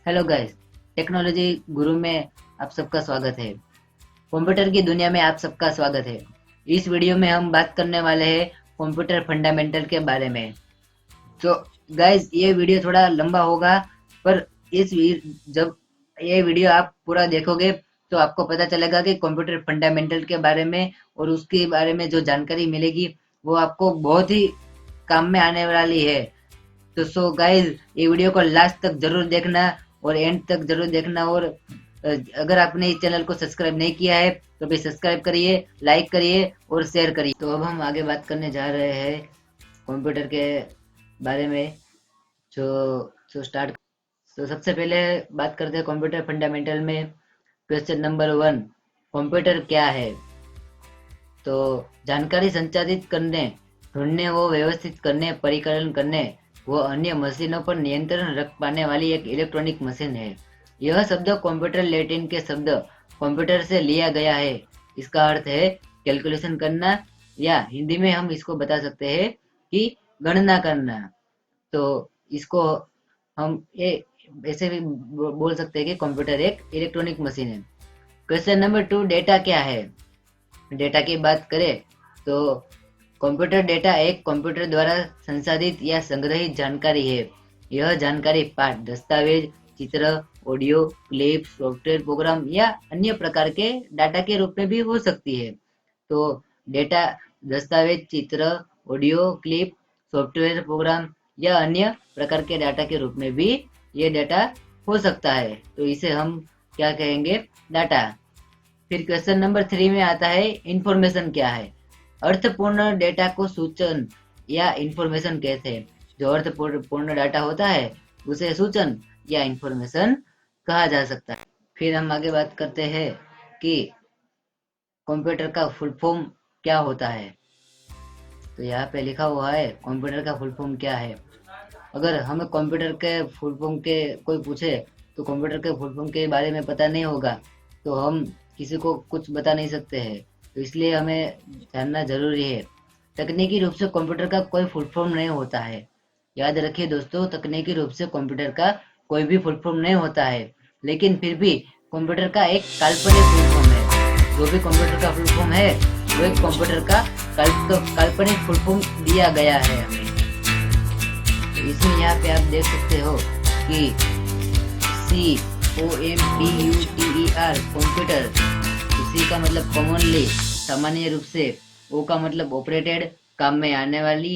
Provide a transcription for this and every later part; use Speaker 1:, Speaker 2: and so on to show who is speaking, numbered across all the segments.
Speaker 1: Hello guys, technology गुरु में आप सबका स्वागत है। कंप्यूटर की दुनिया में आप सबका स्वागत है। इस वीडियो में हम बात करने वाले हैं कंप्यूटर फंडामेंटल के बारे में। तो गाइस, ये वीडियो थोड़ा लंबा होगा, पर जब ये वीडियो आप पूरा देखोगे तो आपको पता चलेगा कि कंप्यूटर फंडामेंटल के बारे में और उसके बारे में जो जानकारी मिलेगी वो आपको बहुत ही काम में आने वाली है। तो सो गाइस, ये वीडियो को लास्ट तक जरूर देखना और एंड तक जरूर देखना। और अगर आपने इस चैनल को सब्सक्राइब नहीं किया है तो भी सब्सक्राइब करिए, लाइक करिए और शेयर करिए। तो अब हम आगे बात करने जा रहे हैं कंप्यूटर के बारे में। जो जो स्टार्ट तो सबसे पहले बात करते हैं कंप्यूटर फंडामेंटल में। क्वेश्चन नंबर 1, कंप्यूटर क्या है? तो जानकारी संचारित करने, ढूंढने व व्यवस्थित करने, परिकलन करने व अन्य मशीनों पर नियंत्रण रख पाने वाली एक इलेक्ट्रॉनिक मशीन है। यह शब्द कंप्यूटर लैटिन के शब्द कंप्यूटर से लिया गया है। इसका अर्थ है कैलकुलेशन करना, या हिंदी में हम इसको बता सकते हैं कि गणना करना। तो इसको हम ये ऐसे भी बोल सकते हैं कि कंप्यूटर एक इलेक्ट्रॉनिक मशीन है। क्वेश्चन नंबर 2, डेटा क्या है? डेटा की बात करें तो कंप्यूटर डेटा एक कंप्यूटर द्वारा संसाधित या संग्रहित जानकारी है। यह जानकारी पाठ, दस्तावेज, चित्र, ऑडियो क्लिप, सॉफ्टवेयर प्रोग्राम या अन्य प्रकार के डाटा के रूप में भी हो सकती है। तो डेटा दस्तावेज, चित्र, ऑडियो क्लिप, सॉफ्टवेयर प्रोग्राम या अन्य प्रकार के डाटा के रूप में भी ये डाटा हो सकता है। तो इसे हम क्या कहेंगे? डाटा। फिर क्वेश्चन नंबर 3 में आता है इंफॉर्मेशन क्या है? अर्थपूर्ण डेटा को सूचन या इंफॉर्मेशन कहते हैं। जो अर्थपूर्ण डाटा होता है उसे सूचन या इंफॉर्मेशन कहा जा सकता है। फिर हम आगे बात करते हैं कि कंप्यूटर का फुल फॉर्म क्या होता है। तो यहाँ पे लिखा हुआ है कंप्यूटर का फुल फॉर्म क्या है। अगर हमें कंप्यूटर के फुल फॉर्म के कोई पूछे तो कंप्यूटर के फुल फॉर्म के बारे में पता नहीं होगा तो हम किसी को कुछ बता नहीं सकते हैं। तो इसलिए हमें जानना जरूरी है। तकनीकी रूप से कंप्यूटर का कोई फुल फॉर्म नहीं होता है। याद रखिए दोस्तों, तकनीकी रूप से कंप्यूटर का कोई भी फुल फॉर्म नहीं होता है, लेकिन फिर भी कंप्यूटर का एक काल्पनिक फुल फॉर्म है। जो भी कंप्यूटर का फुल फॉर्म है वो एक कंप्यूटर का काल्पनिक फुल फॉर्म दिया गया है हमें। तो इसमें यहाँ पे आप देख सकते हो कि COMPUTER कंप्यूटर, सी का मतलब कॉमनली, सामान्य रूप से, ओ का मतलब ऑपरेटेड, काम में आने वाली,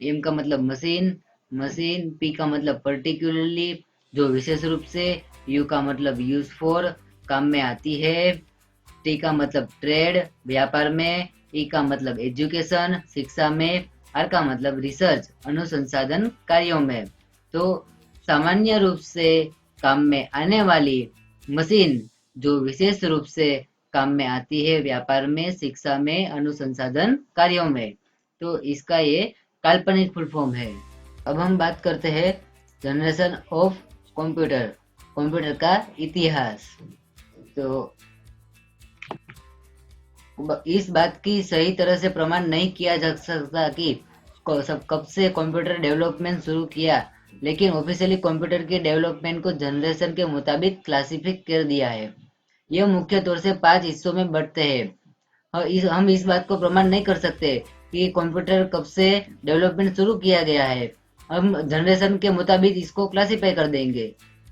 Speaker 1: एम का मतलब मशीन, पी का मतलब पर्टिकुलरली, जो विशेष रूप से, यू का मतलब यूज फॉर, काम में आती है, टी का मतलब ट्रेड, व्यापार में, ई का मतलब एजुकेशन, शिक्षा में, आर का मतलब रिसर्च, अनुसंधान कार्यों में। तो सामान्य रूप से काम में आने वाली मशीन जो विशेष रूप से काम में आती है व्यापार में, शिक्षा में, अनुसंधान कार्यों में। तो इसका ये काल्पनिक फुल फॉर्म है। अब हम बात करते हैं जनरेशन ऑफ कंप्यूटर, कंप्यूटर का इतिहास। तो इस बात की सही तरह से प्रमाण नहीं किया जा सकता कि कब से कंप्यूटर डेवलपमेंट शुरू किया, लेकिन ऑफिशियली कंप्यूटर के डेवलपमेंट को जनरेशन के मुताबिक क्लासिफिक कर दिया है। यह मुख्य तौर से 5 हिस्सों में बढ़ते हैं। हम इस बात को प्रमाण नहीं कर सकते कि कंप्यूटर कब से डेवलपमेंट शुरू किया गया है। हम जनरेशन के मुताबिक इसको क्लासिफाई कर देंगे,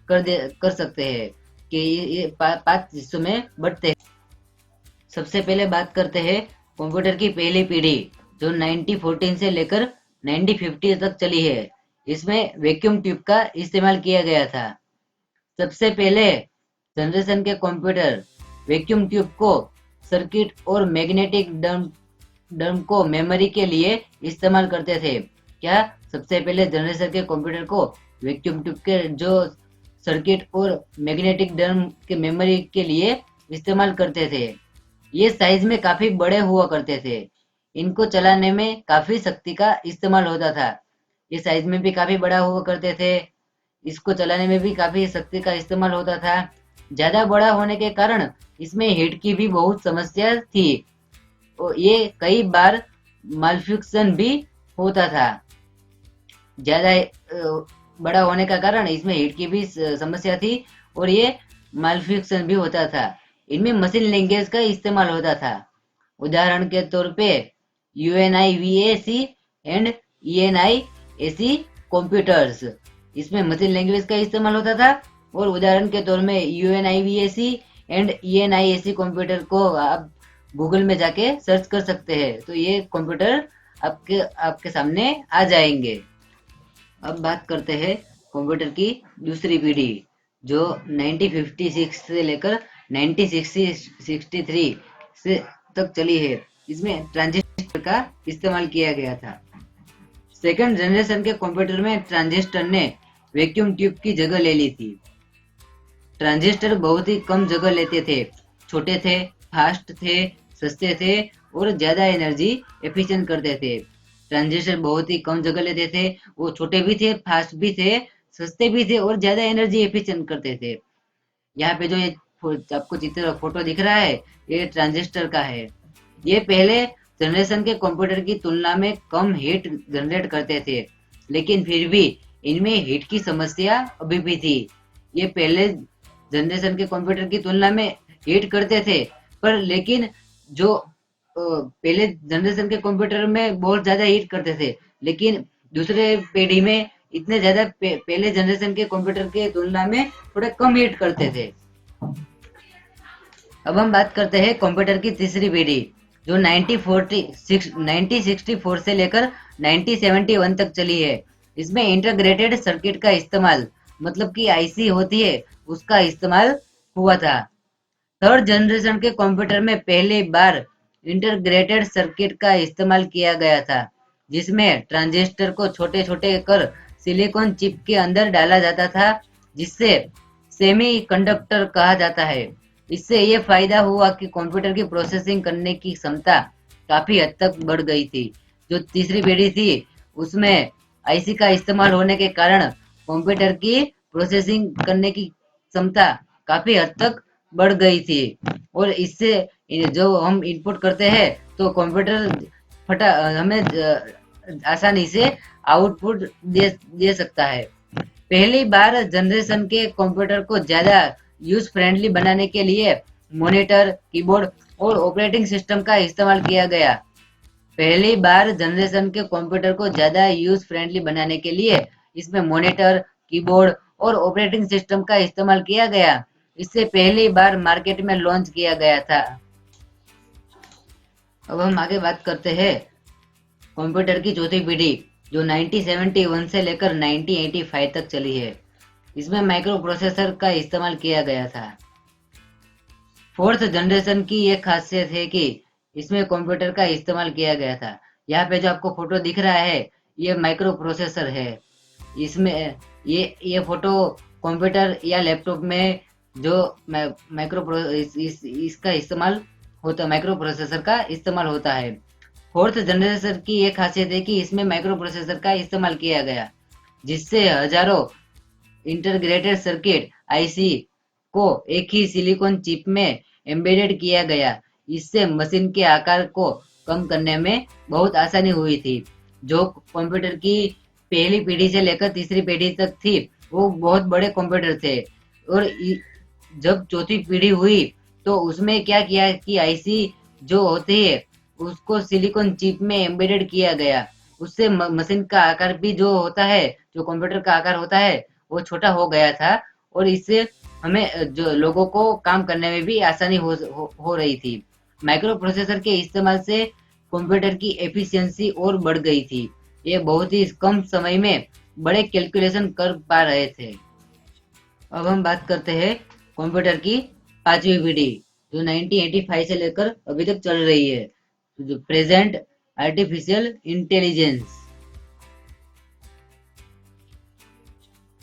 Speaker 1: कर सकते हैं कि ये 5 हिस्सों में बढ़ते हैं। सबसे पहले बात करते हैं कंप्यूटर की पहली पीढ़ी, जो 1914 से लेकर 1950 तक चली है। इसमें वैक्यूम ट्यूब का इस्तेमाल किया गया था। सबसे पहले जनरेशन के कंप्यूटर वैक्यूम ट्यूब को सर्किट और मैग्नेटिक ड्रम को मेमोरी के लिए इस्तेमाल करते थे। क्या सबसे पहले जनरेशन के कंप्यूटर को वैक्यूम ट्यूब के जो सर्किट और मैग्नेटिक ड्रम के मेमोरी के लिए इस्तेमाल करते थे। ये साइज में काफी बड़े हुआ करते थे। इनको चलाने में काफी शक्ति का इस्तेमाल होता था। ये साइज में भी काफी बड़ा हुआ करते थे। इसको चलाने में भी काफी शक्ति का इस्तेमाल होता था। ज्यादा बड़ा होने के कारण इसमें हीट की भी बहुत समस्या थी और ये कई बार मालफंक्शन भी होता था। ज्यादा बड़ा होने का कारण इसमें हीट की भी समस्या थी और ये मालफिक्सन भी होता था। इनमें मशीन लैंग्वेज का इस्तेमाल होता था। उदाहरण के तौर पे UNIVAC एंड ENIAC कंप्यूटर्स, इसमें मशीन लैंग्वेज का इस्तेमाल होता था। और उदाहरण के तौर में UNIVAC एंड ENIAC कंप्यूटर को आप गूगल में जाके सर्च कर सकते हैं, तो ये कंप्यूटर आपके आपके सामने आ जाएंगे। अब बात करते हैं कंप्यूटर की दूसरी पीढ़ी, जो 1956 से लेकर 1963 से तक चली है। इसमें ट्रांजिस्टर का इस्तेमाल किया गया था। सेकंड जनरेशन के कंप्यूटर में ट्रांजिस्टर ने वैक्यूम ट्यूब की जगह ले ली थी। ट्रांजिस्टर बहुत ही कम जगह लेते थे, छोटे थे, फास्ट थे, सस्ते थे और ज्यादा एनर्जी एफिशिएंट करते थे। ट्रांजिस्टर बहुत ही कम जगह लेते थे, वो छोटे भी थे, फास्ट भी थे, सस्ते भी थे और ज्यादा एनर्जी एफिशिएंट करते थे। यहाँ पे जो ये आपको चित्र फोटो दिख रहा है, ये ट्रांजिस्टर का है। ये पहले जनरेशन के कंप्यूटर की तुलना में कम हीट जनरेट करते थे, लेकिन फिर भी इनमें हीट की समस्या अभी भी थी। ये पहले जनरेशन के कंप्यूटर की तुलना में हीट करते थे, पर लेकिन जो पहले जनरेशन के कंप्यूटर में बहुत ज्यादा हीट करते थे, लेकिन दूसरे पीढ़ी में इतने ज्यादा पहले जनरेशन के कंप्यूटर के तुलना में थोड़े कम हीट करते थे। अब हम बात करते हैं कंप्यूटर की तीसरी पीढ़ी, जो 1964 से लेकर 1971 तक चली है। इसमें इंटीग्रेटेड सर्किट का इस्तेमाल, मतलब कि आईसी होती है, उसका इस्तेमाल हुआ था। थर्ड जनरेशन के कंप्यूटर में पहली बार इंटीग्रेटेड सर्किट का इस्तेमाल किया गया था, जिसमें ट्रांजिस्टर को छोटे छोटे कर सिलिकॉन चिप के अंदर डाला जाता था, जिससे सेमीकंडक्टर कहा जाता है। इससे ये फायदा हुआ कि कंप्यूटर की प्रोसेसिंग करने की क्षमता काफी हद तक बढ़ गई थी। जो तीसरी पीढ़ी थी, उसमें आईसी का इस्तेमाल होने के कारण कंप्यूटर की प्रोसेसिंग करने की क्षमता काफी हद तक बढ़ गई थी और इससे जो हम इनपुट करते हैं तो कंप्यूटर फटा हमें आसानी से आउटपुट दे सकता है। पहली बार जनरेशन के कंप्यूटर को ज्यादा यूज फ्रेंडली बनाने के लिए मॉनिटर, कीबोर्ड और ऑपरेटिंग सिस्टम का इस्तेमाल किया गया। पहली बार जनरेशन के कंप्यूटर को ज्यादा यूज फ्रेंडली बनाने के लिए इसमें मॉनिटर, कीबोर्ड और ऑपरेटिंग सिस्टम का इस्तेमाल किया गया। इससे पहली बार मार्केट में लॉन्च किया गया था। अब हम आगे बात करते हैं कंप्यूटर की चौथी पीढ़ी, जो 1971 से लेकर 1985 तक चली है। इसमें माइक्रो प्रोसेसर का इस्तेमाल किया गया था। फोर्थ जनरेशन की एक खासियत है कि इसमें कंप्यूटर का इस्तेमाल किया गया था। यहाँ पे जो आपको फोटो दिख रहा है, ये माइक्रो प्रोसेसर है। इसमें ये फोटो कंप्यूटर या लैपटॉप में जो इसका इस्तेमाल होता, माइक्रो प्रोसेसर का इस्तेमाल होता है। फोर्थ जनरेशन की एक खासियत है कि इसमें माइक्रो प्रोसेसर का इस्तेमाल किया गया, जिससे हजारों इंटीग्रेटेड सर्किट आईसी को एक ही सिलिकॉन चिप में एम्बेडेड किया गया। इससे मशीन के आकार को कम करने में बहुत आसानी हुई थी। जो कंप्यूटर की पहली पीढ़ी से लेकर तीसरी पीढ़ी तक थी, वो बहुत बड़े कंप्यूटर थे और जब चौथी पीढ़ी हुई तो उसमें क्या किया कि आईसी जो होती है उसको सिलिकॉन चिप में एम्बेडेड किया गया। उससे मशीन का आकार भी जो होता है, जो कंप्यूटर का आकार होता है, वो छोटा हो गया था और इससे हमें जो लोगों को काम करने में भी आसानी हो रही थी। माइक्रो प्रोसेसर के इस्तेमाल से कंप्यूटर की एफिशिएंसी और बढ़ गई थी। ये बहुत ही कम समय में बड़े कैलकुलेशन कर पा रहे थे। अब हम बात करते हैं कंप्यूटर की पांचवी पीढ़ी, जो 1985 से लेकर अभी तक चल रही है, जो present artificial intelligence.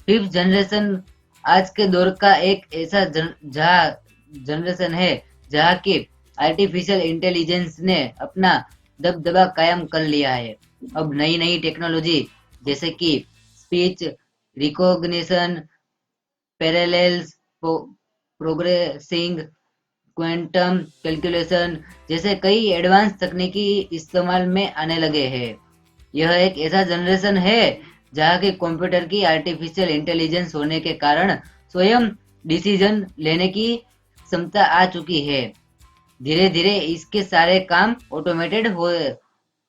Speaker 1: Fifth generation आज के दौर का एक ऐसा जनरेशन है जहाँ की आर्टिफिशियल इंटेलिजेंस ने अपना दबदबा कायम कर लिया है। अब नई नई टेक्नोलॉजी जैसे कि speech recognition, parallels progressing, quantum calculation जैसे कई एडवांस तकनीकी इस्तेमाल में आने लगे हैं। यह एक ऐसा जनरेशन है जहाँ की कंप्यूटर की आर्टिफिशियल इंटेलिजेंस होने के कारण स्वयं डिसीजन लेने की क्षमता आ चुकी है। धीरे धीरे इसके सारे काम ऑटोमेटेड हो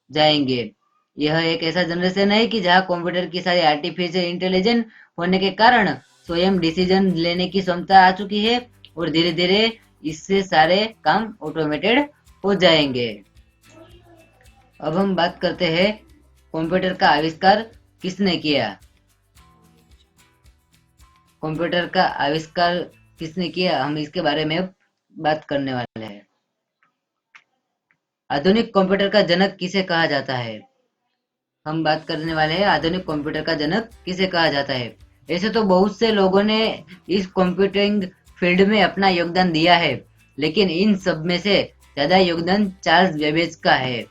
Speaker 1: जाएंगे। यह एक ऐसा जनरेशन है कि जहाँ कंप्यूटर की सारी आर्टिफिशियल इंटेलिजेंस होने के कारण स्वयं डिसीजन लेने की क्षमता आ चुकी है और धीरे धीरे इससे सारे काम ऑटोमेटेड हो जाएंगे। अब हम बात करते हैं कंप्यूटर का आविष्कार किसने किया। कंप्यूटर का आविष्कार किसने किया, हम इसके बारे में बात करने वाले हैं। आधुनिक कंप्यूटर का जनक किसे कहा जाता है। हम बात करने वाले हैं आधुनिक कंप्यूटर का जनक किसे कहा जाता है। ऐसे तो बहुत से लोगों ने इस कंप्यूटिंग फील्ड में अपना योगदान दिया है, लेकिन इन सब में से ज्यादा योगदान चार्ल्स बेबेज का है।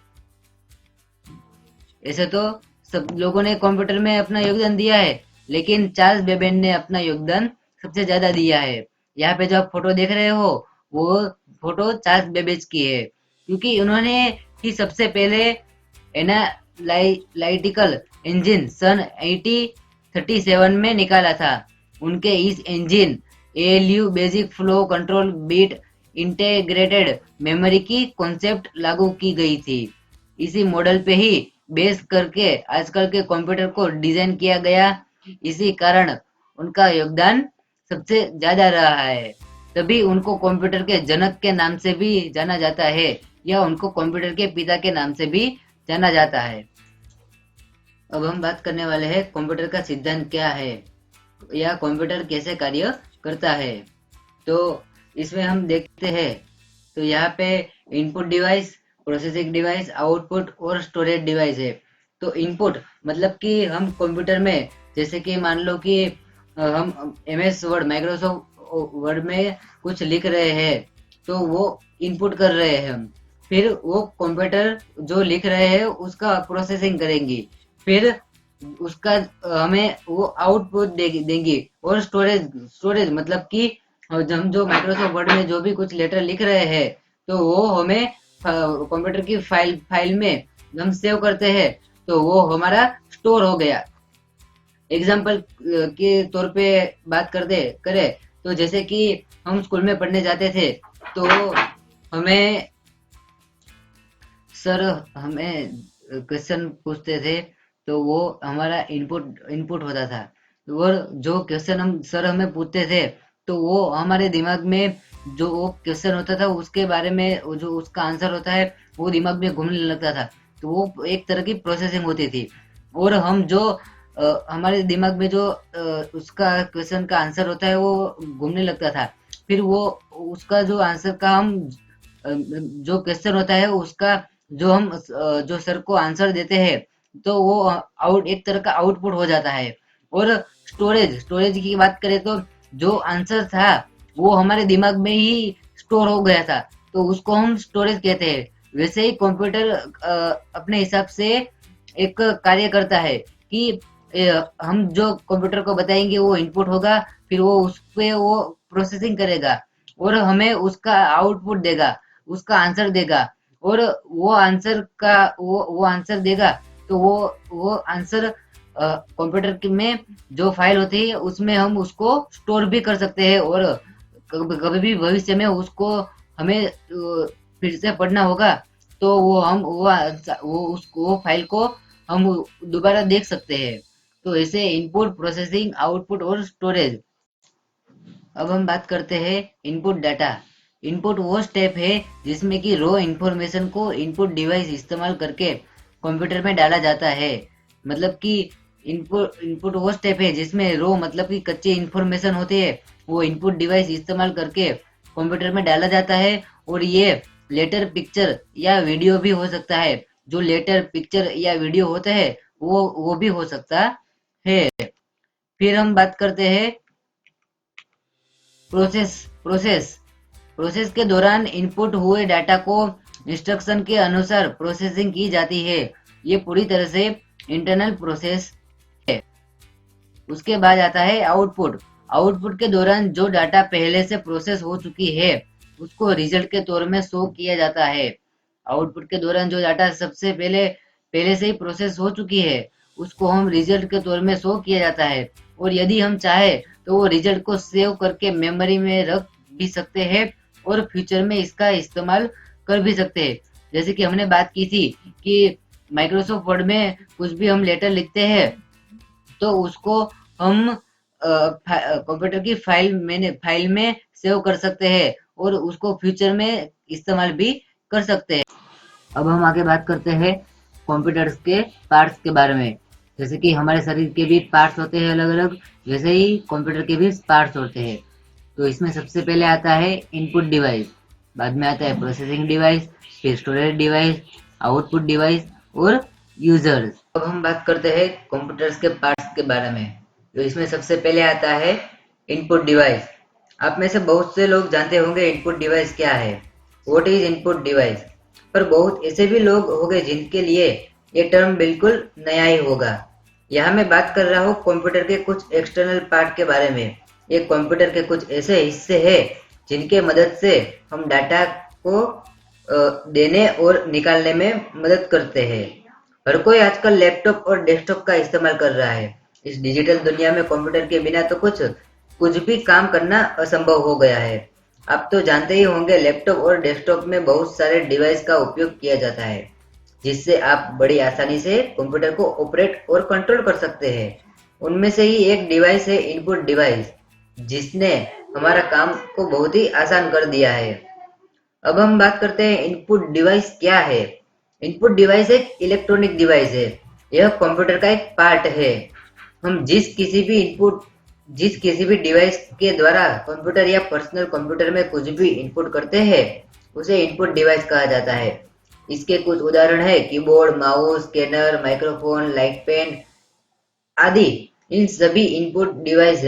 Speaker 1: ऐसे तो सब लोगों ने कंप्यूटर में अपना योगदान दिया है, लेकिन चार्ल्स बेबेज ने अपना योगदान सबसे ज्यादा दिया है। यहाँ पे जो आप फोटो देख रहे हो वो फोटो चार्ल्स बेबेज की है, क्योंकि उन्होंने ही सबसे पहले एनालाइटिकल इंजन सन 1837 में निकाला था। उनके इस engine ALU basic flow control bit integrated memory की कॉन्सेप्ट लागू की गई थी। इसी मॉडल पे ही बेस करके आजकल के कंप्यूटर को डिजाइन किया गया। इसी कारण उनका योगदान सबसे ज्यादा रहा है, तभी उनको कंप्यूटर के जनक के नाम से भी जाना जाता है, या उनको कंप्यूटर के पिता के नाम से भी जाना जाता है। अब हम बात करने वाले हैं कंप्यूटर का सिद्धांत क्या है या कंप्यूटर कैसे कार्य करता है। तो इसमें हम देखते हैं, तो यहाँ पे input device, processing device, output और स्टोरेज डिवाइस है। तो इनपुट मतलब कि हम कंप्यूटर में जैसे कि मान लो कि हम एमएस वर्ड, माइक्रोसॉफ्ट वर्ड में कुछ लिख रहे हैं, तो वो इनपुट कर रहे हैं हम। फिर वो कंप्यूटर जो लिख रहे हैं उसका प्रोसेसिंग करेंगी, फिर उसका हमें वो आउटपुट देंगी। और स्टोरेज, स्टोरेज मतलब कि हम जो माइक्रोसॉफ्ट वर्ड में जो भी कुछ लेटर लिख रहे हैं, तो वो हमें कंप्यूटर की फाइल में हम सेव करते हैं, तो वो हमारा स्टोर हो गया। एग्जाम्पल के तौर पे बात करें तो जैसे कि हम स्कूल में पढ़ने जाते थे, तो हमें सर हमें क्वेश्चन पूछते थे, तो वो हमारा इनपुट होता था। और जो क्वेश्चन हम सर हमें पूछते थे, तो वो हमारे दिमाग में जो वो क्वेश्चन होता था उसके बारे में जो उसका आंसर होता है वो दिमाग में घूमने लगता था। तो वो एक तरह की प्रोसेसिंग होती थी। और हम जो हमारे दिमाग में जो उसका क्वेश्चन का आंसर होता है वो घूमने लगता था। फिर वो उसका जो आंसर का हम जो क्वेश्चन होता है उसका जो हम जो सर को आंसर देते हैं, तो वो एक तरह का आउटपुट हो जाता है। और स्टोरेज की बात करें तो जो आंसर था वो हमारे दिमाग में ही स्टोर हो गया था, तो उसको हम स्टोरेज कहते हैं। वैसे ही कंप्यूटर अपने हिसाब से एक कार्य करता है कि हम जो कंप्यूटर को बताएंगे वो इनपुट होगा, फिर वो उस पे वो प्रोसेसिंग करेगा और हमें उसका आउटपुट देगा, उसका आंसर देगा। और वो आंसर का वो आंसर देगा, तो वो आंसर कंप्यूटर में जो फाइल होती है उसमें हम उसको स्टोर भी कर सकते हैं। और कभी भी भविष्य में उसको हमें फिर से पढ़ना होगा, तो वो हम वो फाइल को हम दोबारा देख सकते हैं। तो ऐसे इनपुट, प्रोसेसिंग, आउटपुट और स्टोरेज। अब हम बात करते हैं इनपुट डाटा। इनपुट वो स्टेप है जिसमें कि रो इंफॉर्मेशन को इनपुट डिवाइस इस्तेमाल करके कंप्यूटर में डाला जाता है। मतलब कि इनपुट वो स्टेप है जिसमें रो मतलब कि कच्ची इंफॉर्मेशन होती है, वो इनपुट डिवाइस इस्तेमाल करके कंप्यूटर में डाला जाता है। और ये लेटर, पिक्चर या वीडियो भी हो सकता है। जो लेटर, पिक्चर या वीडियो होता है वो भी हो सकता है। फिर हम बात करते हैं प्रोसेस प्रोसेस प्रोसेस के दौरान इनपुट हुए डाटा को इंस्ट्रक्शन के अनुसार प्रोसेसिंग की जाती है। ये पूरी तरह से इंटरनल प्रोसेस है। उसके बाद आता है आउटपुट। आउटपुट के दौरान जो डाटा पहले से प्रोसेस हो चुकी है उसको रिजल्ट के तौर में शो किया जाता है। आउटपुट के दौरान जो डाटा सबसे पहले पहले से ही प्रोसेस हो चुकी है उसको हम रिजल्ट के तौर में शो किया जाता है। और यदि हम चाहे तो वो रिजल्ट को सेव करके मेमोरी में रख भी सकते हैं और फ्यूचर में इसका इस्तेमाल कर भी सकते हैं। जैसे कि हमने बात की थी कि माइक्रोसॉफ्ट वर्ड में कुछ भी हम लेटर लिखते हैं तो उसको हम कंप्यूटर की फाइल में सेव कर सकते हैं और उसको फ्यूचर में इस्तेमाल भी कर सकते हैं। अब हम आगे बात करते हैं कंप्यूटर्स के पार्ट्स के बारे में। जैसे कि हमारे शरीर के भी पार्ट्स होते हैं अलग अलग, वैसे ही कंप्यूटर के भी पार्ट्स होते हैं। तो इसमें सबसे पहले आता है इनपुट डिवाइस, बाद में आता है प्रोसेसिंग डिवाइस, फिर स्टोरेज डिवाइस, आउटपुट डिवाइस और यूजर्स। अब हम बात करते हैं कंप्यूटर्स के पार्ट्स के बारे में। तो इसमें सबसे पहले आता है इनपुट डिवाइस। आप में से बहुत से लोग जानते होंगे इनपुट डिवाइस क्या है, व्हाट इज इनपुट डिवाइस। पर बहुत ऐसे भी लोग होंगे जिनके लिए ये टर्म बिल्कुल नया ही होगा। यहाँ मैं बात कर रहा हूँ कंप्यूटर के कुछ एक्सटर्नल पार्ट के बारे में। ये कंप्यूटर के कुछ ऐसे हिस्से हैं जिनके मदद से हम डाटा को देने और निकालने में मदद करते हैं। हर कोई आजकल लैपटॉप और डेस्कटॉप का इस्तेमाल कर रहा है। इस डिजिटल दुनिया में कंप्यूटर के बिना तो कुछ भी काम करना असंभव हो गया है। आप तो जानते ही होंगे लैपटॉप और डेस्कटॉप में बहुत सारे डिवाइस का उपयोग किया जाता है जिससे आप बड़ी आसानी से कंप्यूटर को ऑपरेट और कंट्रोल कर सकते हैं। उनमें से ही एक डिवाइस है इनपुट डिवाइस, जिसने हमारा काम को बहुत ही आसान कर दिया है। अब हम बात करते हैं इनपुट डिवाइस क्या है। इनपुट डिवाइस एक इलेक्ट्रॉनिक डिवाइस है। यह कंप्यूटर का एक पार्ट है। हम जिस किसी भी डिवाइस के द्वारा कंप्यूटर या पर्सनल कंप्यूटर में कुछ भी इनपुट करते हैं उसे इनपुट डिवाइस कहा जाता है। इसके कुछ उदाहरण है keyboard, mouse, scanner, microphone, light pen आदि। इन सभी इनपुट डिवाइस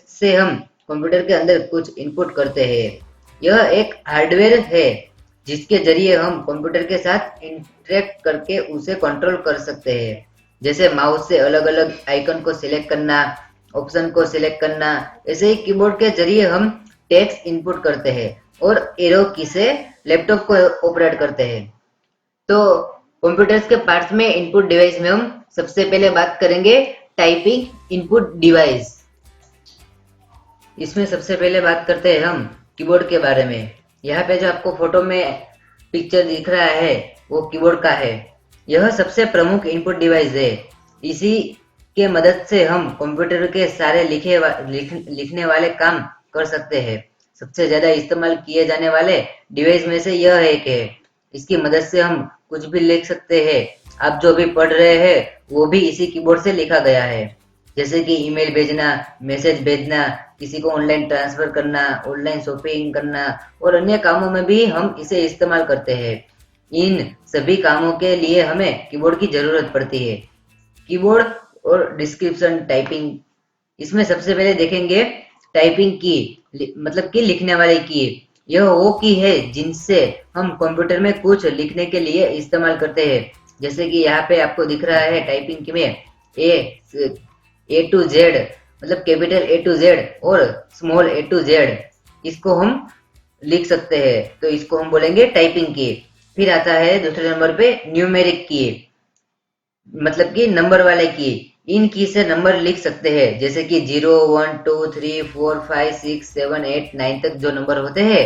Speaker 1: से हम कंप्यूटर के अंदर कुछ इनपुट करते हैं। यह एक हार्डवेयर है जिसके जरिए हम कंप्यूटर के साथ इंटरेक्ट करके उसे कंट्रोल कर सकते हैं। जैसे माउस से अलग अलग आइकन को सिलेक्ट करना, ऑप्शन को सिलेक्ट करना। ऐसे ही कीबोर्ड के जरिए हम टेक्स्ट इनपुट करते हैं और एरो की से लैपटॉप को ऑपरेट करते हैं। तो कंप्यूटर्स के पार्ट्स में इनपुट डिवाइस में हम सबसे पहले बात करेंगे टाइपिंग इनपुट डिवाइस। इसमें सबसे पहले बात करते हैं हम कीबोर्ड के बारे में। यहाँ पे जो आपको फोटो में पिक्चर दिख रहा है वो कीबोर्ड का है। यह सबसे प्रमुख इनपुट डिवाइस है। इसी के मदद से हम कंप्यूटर के सारे लिखने वाले काम कर सकते हैं। सबसे ज्यादा इस्तेमाल किए जाने वाले डिवाइस में से यह एक है। इसकी मदद से हम कुछ भी लिख सकते हैं। आप जो भी पढ़ रहे हैं वो भी इसी कीबोर्ड से लिखा गया है। जैसे कि ईमेल भेजना, मैसेज भेजना, किसी को ऑनलाइन ट्रांसफर करना, ऑनलाइन शॉपिंग करना और अन्य कामों में भी हम इसे इस्तेमाल करते हैं। इन सभी कामों के लिए हमें कीबोर्ड की जरूरत पड़ती है। कीबोर्ड और डिस्क्रिप्शन टाइपिंग, इसमें सबसे पहले देखेंगे टाइपिंग की, मतलब कि लिखने वाली की। यह वो की है जिनसे हम कंप्यूटर में कुछ लिखने के लिए इस्तेमाल करते हैं। जैसे कि यहाँ पे आपको दिख रहा है टाइपिंग की में ए टू जेड, मतलब कैपिटल ए टू जेड और स्मॉल ए टू जेड, इसको हम लिख सकते हैं। तो इसको हम बोलेंगे टाइपिंग की। फिर आता है दूसरे नंबर पे न्यूमेरिक की, मतलब कि नंबर वाले की। इन की से नंबर लिख सकते हैं, जैसे कि 0 1 2 3 4 5 6 7 8 9 तक जो नंबर होते हैं,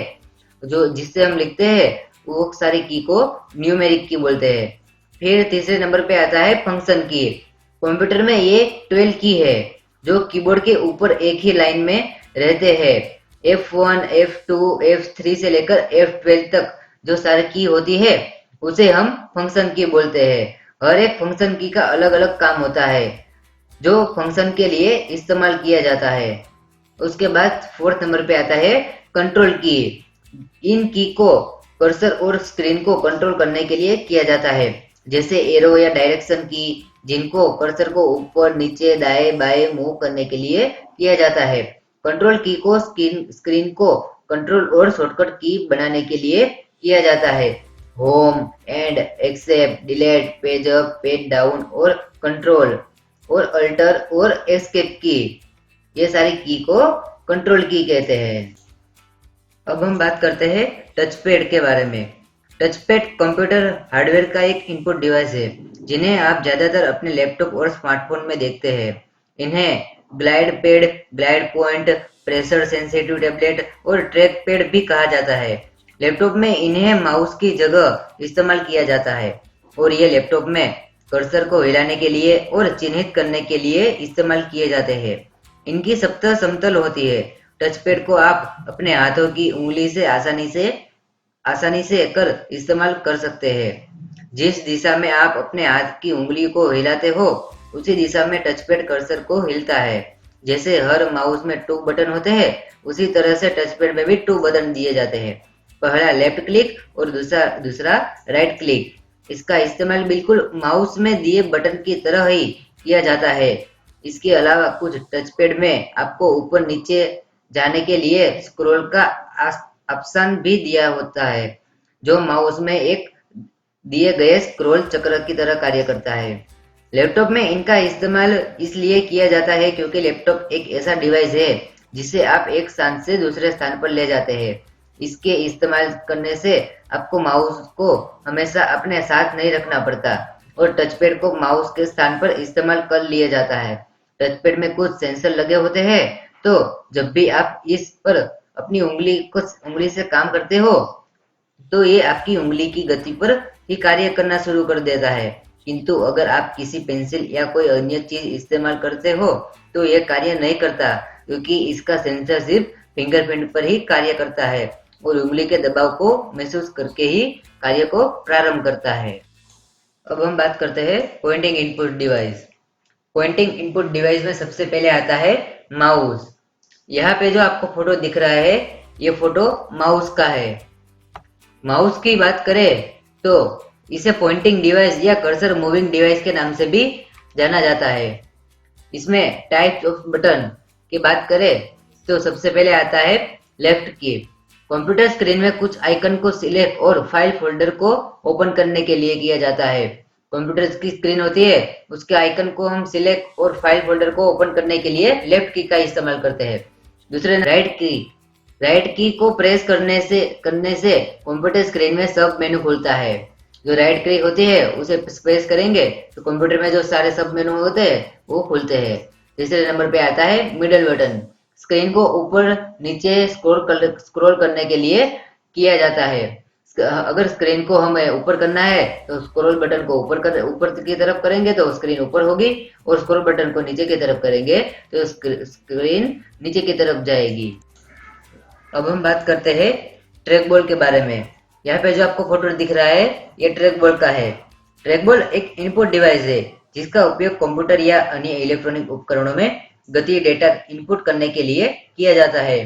Speaker 1: जो जिससे हम लिखते हैं, वो सारी की को न्यूमेरिक की बोलते हैं। फिर तीसरे नंबर पे आता है फंक्शन की। कंप्यूटर में ये 12 की है जो कीबोर्ड के ऊपर एक ही लाइन में रहते हैं। F1, F2, F3 से लेकर F12 तक जो सारी की होती है उसे हम फंक्शन की बोलते हैं। हर एक फंक्शन की का अलग अलग काम होता है जो फंक्शन के लिए इस्तेमाल किया जाता है। उसके बाद फोर्थ नंबर पे आता है कंट्रोल की। इन की को कर्सर और स्क्रीन को कंट्रोल करने के लिए किया जाता है, जैसे एरो या डायरेक्शन की, जिनको कर्सर को ऊपर नीचे दाएं बाएं मूव करने के लिए किया जाता है। कंट्रोल की को स्क्रीन को कंट्रोल और शॉर्टकट की बनाने के लिए किया जाता है। Home, end, accept, delete, page up, page down और कंट्रोल और अल्टर और एस्केप की, ये सारी की को कंट्रोल की कहते हैं। अब हम बात करते हैं टच पैड के बारे में। टच पैड कंप्यूटर हार्डवेयर का एक इनपुट डिवाइस है जिन्हें आप ज्यादातर अपने लैपटॉप और स्मार्टफोन में देखते हैं। इन्हें glide pad, glide point, pressure sensitive tablet और ट्रैक पैड भी कहा जाता है। लैपटॉप में इन्हें माउस की जगह इस्तेमाल किया जाता है और ये लैपटॉप में कर्सर को हिलाने के लिए और चिन्हित करने के लिए इस्तेमाल किए जाते हैं। इनकी सतह समतल होती है। टच पैड को आप अपने हाथों की उंगली से आसानी से कर इस्तेमाल कर सकते हैं। जिस दिशा में आप अपने हाथ की उंगली को हिलाते हो, उसी दिशा में टचपैड कर्सर को हिलता है। जैसे हर माउस में 2 बटन होते हैं, उसी तरह से टचपैड में भी 2 बटन दिए जाते हैं। पहला लेफ्ट क्लिक और दूसरा राइट क्लिक। इसका इस्तेमाल बिल्कुल माउस में दिए बटन की तरह ही किया जाता है। इसके अलावा कुछ टचपैड में आपको ऊपर नीचे जाने के लिए स्क्रॉल का ऑप्शन भी दिया होता है, जो माउस में एक दिए गए स्क्रॉल चक्र की तरह कार्य करता है। लैपटॉप में इनका इस्तेमाल इसलिए किया जाता है क्योंकि लैपटॉप एक ऐसा डिवाइस है जिसे आप एक स्थान से दूसरे स्थान पर ले जाते हैं। इसके इस्तेमाल करने से आपको माउस को हमेशा अपने साथ नहीं रखना पड़ता और टचपैड को माउस के स्थान पर इस्तेमाल कर लिया जाता है। टचपैड में कुछ सेंसर लगे होते हैं, तो जब भी आप इस पर अपनी उंगली से काम करते हो, तो ये आपकी उंगली की गति पर ही कार्य करना शुरू कर देता है। किंतु अगर आप किसी पेंसिल या कोई अन्य चीज इस्तेमाल करते हो, तो यह कार्य नहीं करता, क्योंकि इसका सेंसर सिर्फ फिंगरप्रिंट पर ही कार्य करता है और उंगली के दबाव को महसूस करके ही कार्य को प्रारंभ करता है। अब हम बात करते हैं pointing input device. Pointing input device में सबसे पहले आता है माउस। यहाँ पे जो आपको फोटो दिख रहा है, ये फोटो माउस का है। माउस की बात करें तो इसे पॉइंटिंग डिवाइस या कर्सर मूविंग डिवाइस के नाम से भी जाना जाता है। इसमें टाइप्स ऑफ बटन की बात करें तो सबसे पहले आता है लेफ्ट की। कंप्यूटर स्क्रीन में कुछ आइकन को सिलेक्ट और फाइल फोल्डर को ओपन करने के लिए किया जाता है। कंप्यूटर की स्क्रीन होती है, उसके आइकन को हम सिलेक्ट और फाइल फोल्डर को ओपन करने के लिए लेफ्ट की का इस्तेमाल करते हैं। दूसरे राइट की को प्रेस करने से कंप्यूटर स्क्रीन में सब मेनू खुलता है। जो राइट क्लिक होती है उसे प्रेस करेंगे तो कंप्यूटर में जो सारे सब मेनू होते हैं वो खुलते हैं। तीसरे नंबर पे आता है मिडल बटन। स्क्रीन को ऊपर नीचे स्क्रॉल करने के लिए किया जाता है। अगर स्क्रीन को हमें ऊपर करना है तो स्क्रॉल बटन को ऊपर की तरफ करेंगे तो स्क्रीन ऊपर होगी, और स्क्रॉल बटन को नीचे की तरफ करेंगे तो स्क्रीन नीचे की तरफ जाएगी। अब हम बात करते हैं ट्रैक बॉल के बारे में। यहाँ पे जो आपको फोटो दिख रहा है, ये ट्रैक बॉल का है। ट्रैक बॉल एक इनपुट डिवाइस है जिसका उपयोग कंप्यूटर या अन्य इलेक्ट्रॉनिक उपकरणों में गति डेटा इनपुट करने के लिए किया जाता है।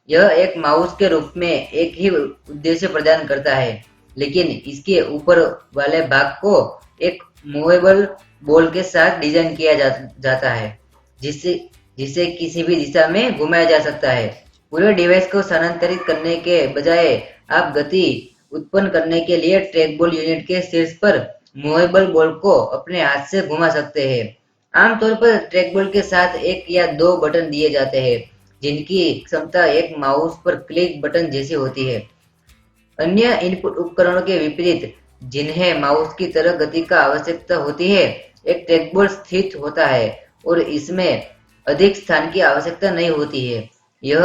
Speaker 1: यह एक माउस के रूप में एक ही उद्देश्य प्रदान करता है, लेकिन इसके ऊपर वाले भाग को एक मूवेबल बॉल के साथ डिजाइन किया जाता है, जिसे किसी भी दिशा में घुमाया जा सकता है। पूरे डिवाइस को स्थानांतरित करने के बजाय आप गति उत्पन्न करने के लिए ट्रैक बॉल यूनिट के शीर्ष पर मूवेबल बॉल को अपने हाथ से घुमा सकते हैं। आमतौर पर ट्रैक बॉल के साथ 1 या 2 बटन दिए जाते हैं, जिनकी क्षमता एक माउस पर क्लिक बटन जैसी होती है। अन्य इनपुट उपकरणों के विपरीत, जिन्हें माउस की तरह गति का आवश्यकता होती है, एक ट्रैक बॉल स्थित होता है और इसमें अधिक स्थान की आवश्यकता नहीं होती है। यह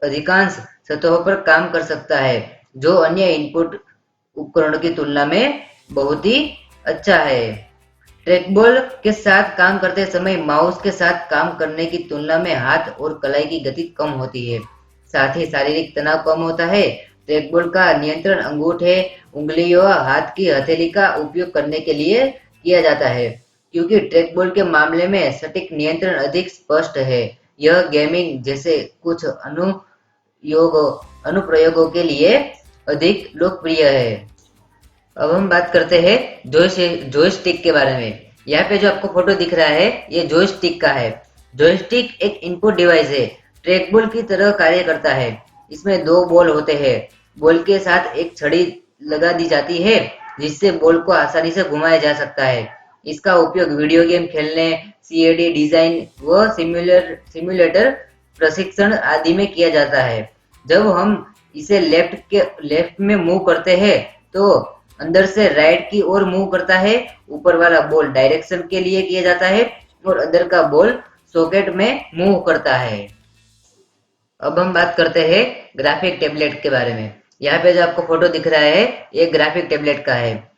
Speaker 1: अधिकांश सतहों पर काम कर सकता है, जो अन्य इनपुट उपकरणों की तुलना में बहुत ही अच्छा है। ट्रैक बॉल के साथ काम करते समय माउस के साथ काम करने की तुलना में हाथ और कलाई की गति कम होती है। साथ ही शारीरिक तनाव कम होता है। ट्रैक बॉल का नियंत्रण अंगूठे, उंगलियों, हाथ की हथेली का उपयोग करने के लिए किया जाता है, क्योंकि ट्रैक बॉल के मामले में सटीक नियंत्रण अधिक स्पष्ट है। यह गेमिंग जैसे कुछ अनुप्रयोगों के लिए अधिक लोकप्रिय है। अब हम बात करते हैं जॉयस्टिक के बारे में। यहाँ पे जो आपको फोटो दिख रहा है, ये जॉयस्टिक का है। जॉयस्टिक एक इनपुट डिवाइस है, ट्रैक बॉल की तरह कार्य करता है। इसमें 2 बॉल होते हैं। बॉल के साथ एक छड़ी लगा दी जाती है, जिससे बॉल को आसानी से घुमाया जा सकता है। इसका उपयोग वीडियो गेम खेलने, सीएडी डिजाइन व सिमुलेटर प्रशिक्षण आदि में किया जाता है। जब हम इसे लेफ्ट में मूव करते हैं तो अंदर से राइट की ओर मूव करता है। ऊपर वाला बॉल डायरेक्शन के लिए किया जाता है और अंदर का बॉल सॉकेट में मूव करता है। अब हम बात करते हैं ग्राफिक टेबलेट के बारे में। यहाँ पे जो आपको फोटो दिख रहा है ये ग्राफिक टेबलेट का है।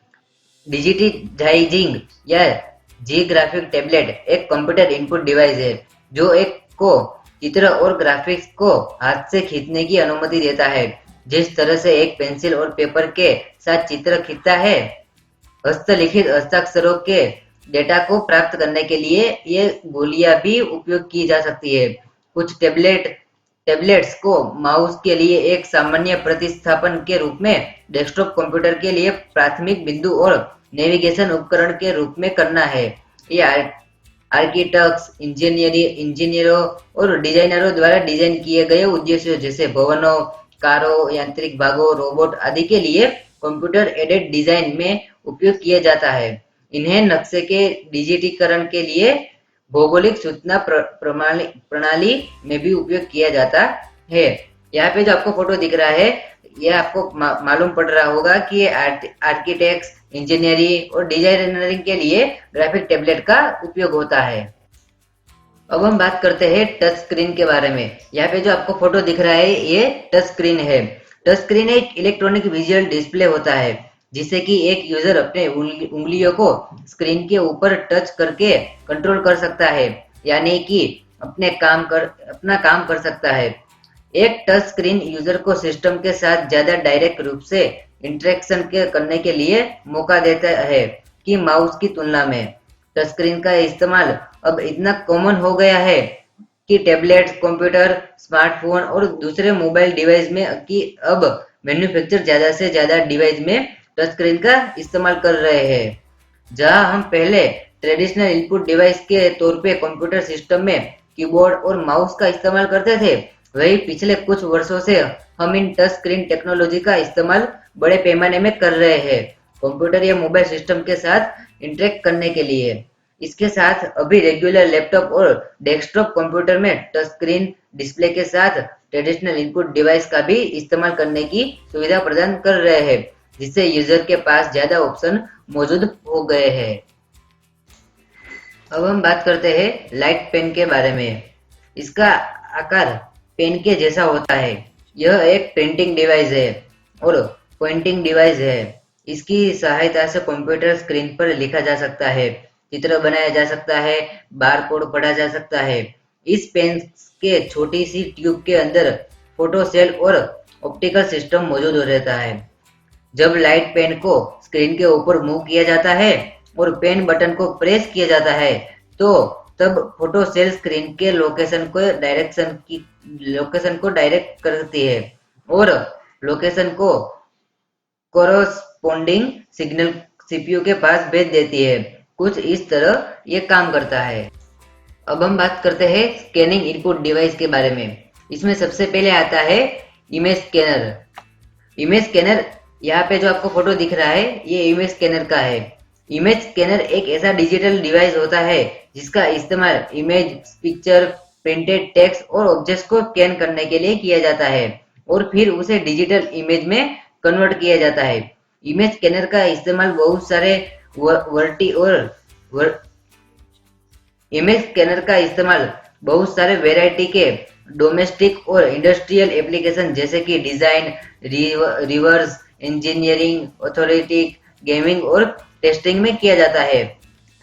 Speaker 1: डिजिटाइजिंग या जी ग्राफिक टेबलेट एक कंप्यूटर इनपुट डिवाइस है जो एक को चित्र और ग्राफिक्स को हाथ से खींचने की अनुमति देता है। जिस तरह से एक पेंसिल और पेपर के साथ चित्र खींचता है, हस्तलिखित हस्ताक्षरों के डेटा को प्राप्त करने के लिए ये गोलियां भी उपयोग की जा सकती है। कुछ टेबलेट्स को माउस के लिए एक सामान्य प्रतिस्थापन के रूप में, डेस्कटॉप कंप्यूटर के लिए प्राथमिक बिंदु और नेविगेशन उपकरण के रूप में करना है। ये आर्किटेक्ट्स, इंजीनियरों और डिजाइनरों द्वारा डिजाइन किए गए उद्देश्यों जैसे भवनों, कारों, यांत्रिक भागों, रोबोट आदि के लिए कंप्यूटर एडेड डिजाइन में उपयोग किया जाता है। इन्हें नक्शे के डिजिटीकरण के लिए भौगोलिक सूचना प्रणाली में भी उपयोग किया जाता है। यहाँ पे जो आपको फोटो दिख रहा है ये आपको मालूम पड़ रहा होगा कि ये आर्किटेक्ट्स, इंजीनियरिंग और डिजाइनरिंग के लिए ग्राफिक टेबलेट का उपयोग होता है। अब हम बात करते हैं टच स्क्रीन के बारे में। यहाँ पे जो आपको फोटो दिख रहा है ये टच स्क्रीन है। टच स्क्रीन एक इलेक्ट्रॉनिक विजुअल डिस्प्ले होता है जिसे कि एक यूजर अपने उंगलियों को स्क्रीन के ऊपर टच करके कंट्रोल कर सकता है, यानी कि अपना काम कर सकता है। एक टच स्क्रीन यूजर को सिस्टम के साथ ज्यादा डायरेक्ट रूप से इंटरेक्शन करने के लिए मौका देता है कि माउस की तुलना में। टच स्क्रीन का इस्तेमाल अब इतना कॉमन हो गया है कि टैबलेट, कंप्यूटर, स्मार्टफोन और दूसरे मोबाइल डिवाइस में कि अब मैन्युफैक्चर ज्यादा से ज्यादा डिवाइस में टच स्क्रीन का इस्तेमाल कर रहे हैं। जहां हम पहले ट्रेडिशनल इनपुट डिवाइस के तौर पे कंप्यूटर सिस्टम में कीबोर्ड और माउस का इस्तेमाल करते थे, वही पिछले कुछ वर्षों से हम इन टच स्क्रीन टेक्नोलॉजी का इस्तेमाल बड़े पैमाने में कर रहे हैं कंप्यूटर या मोबाइल सिस्टम के साथ इंटरेक्ट करने के लिए। इसके साथ अभी रेगुलर लैपटॉप और डेस्कटॉप कंप्यूटर में टच स्क्रीन डिस्प्ले के साथ ट्रेडिशनल इनपुट डिवाइस का भी इस्तेमाल करने की सुविधा प्रदान कर रहे हैं, जिससे यूजर के पास ज्यादा ऑप्शन मौजूद हो गए हैं। अब हम बात करते हैं लाइट पेन के बारे में। इसका आकार पेन के जैसा होता है। यह एक प्रिंटिंग डिवाइस है और पॉइंटिंग डिवाइस है। इसकी सहायता से कंप्यूटर स्क्रीन पर लिखा जा सकता है, चित्र बनाया जा सकता है, बारकोड पढ़ा जा सकता है। इस पेन के छोटी सी ट्यूब के अंदर फोटो सेल और ऑप्टिकल सिस्टम मौजूद रहता है। जब लाइट पेन को स्क्रीन के ऊपर मूव किया जाता है और पेन बटन को प्रेस किया जाता है, तो तब फोटो सेल स्क्रीन के लोकेशन को डायरेक्ट करती है और लोकेशन को कोरोस्पोंडिंग सिग्नल सीपीयू के पास भेज देती है। कुछ इस तरह ये काम करता है। अब हम बात करते हैं स्कैनिंग इनपुट डिवाइस के बारे में। इसमें सबसे पहले आता है इमेज स्कैनर। इमेज स्कैनर, यहाँ पे जो आपको फोटो दिख रहा है ये इमेज स्कैनर का है। इमेज स्कैनर एक ऐसा डिजिटल डिवाइस होता है जिसका इस्तेमाल इमेज, पिक्चर, प्रिंटेड टेक्स्ट और ऑब्जेक्ट्स को स्कैन करने के लिए किया जाता है और फिर उसे डिजिटल इमेज में कन्वर्ट किया जाता है। इमेज स्कैनर का इस्तेमाल बहुत सारे वैरायटी के डोमेस्टिक और इंडस्ट्रियल एप्लीकेशन जैसे कि design, reverse engineering, authority, gaming और टेस्टिंग में किया जाता है।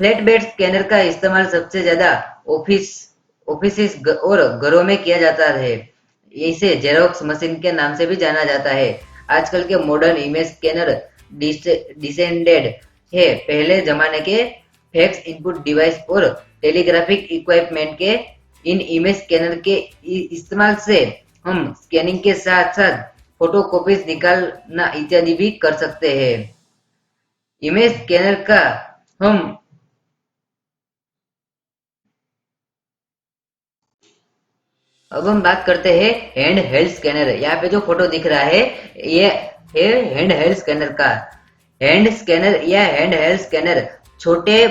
Speaker 1: फ्लैट बेड स्कैनर का इस्तेमाल सबसे ज्यादा ऑफिस और घरों में किया जाता है। इसे जेरोक्स मशीन के नाम से भी जाना जाता है। आजकल के मॉडर्न इमेज स्कैनर डिसेंडेड है पहले जमाने के फैक्स इनपुट डिवाइस और टेलीग्राफिक इक्विपमेंट के। इन इमेज स्कैनर के इस्तेमाल से हम स्कैनिंग के साथ साथ फोटोकॉपीज निकालना इत्यादि भी कर सकते हैं। इमेज स्कैनर का हम अब हम बात करते हैं हैंड हेल्ड स्कैनर। यहाँ पे जो फोटो दिख रहा है ये है हैंड हेल्ड स्कैनर का। हैंड स्कैनर या हैंड हेल्ड स्कैनर छोटे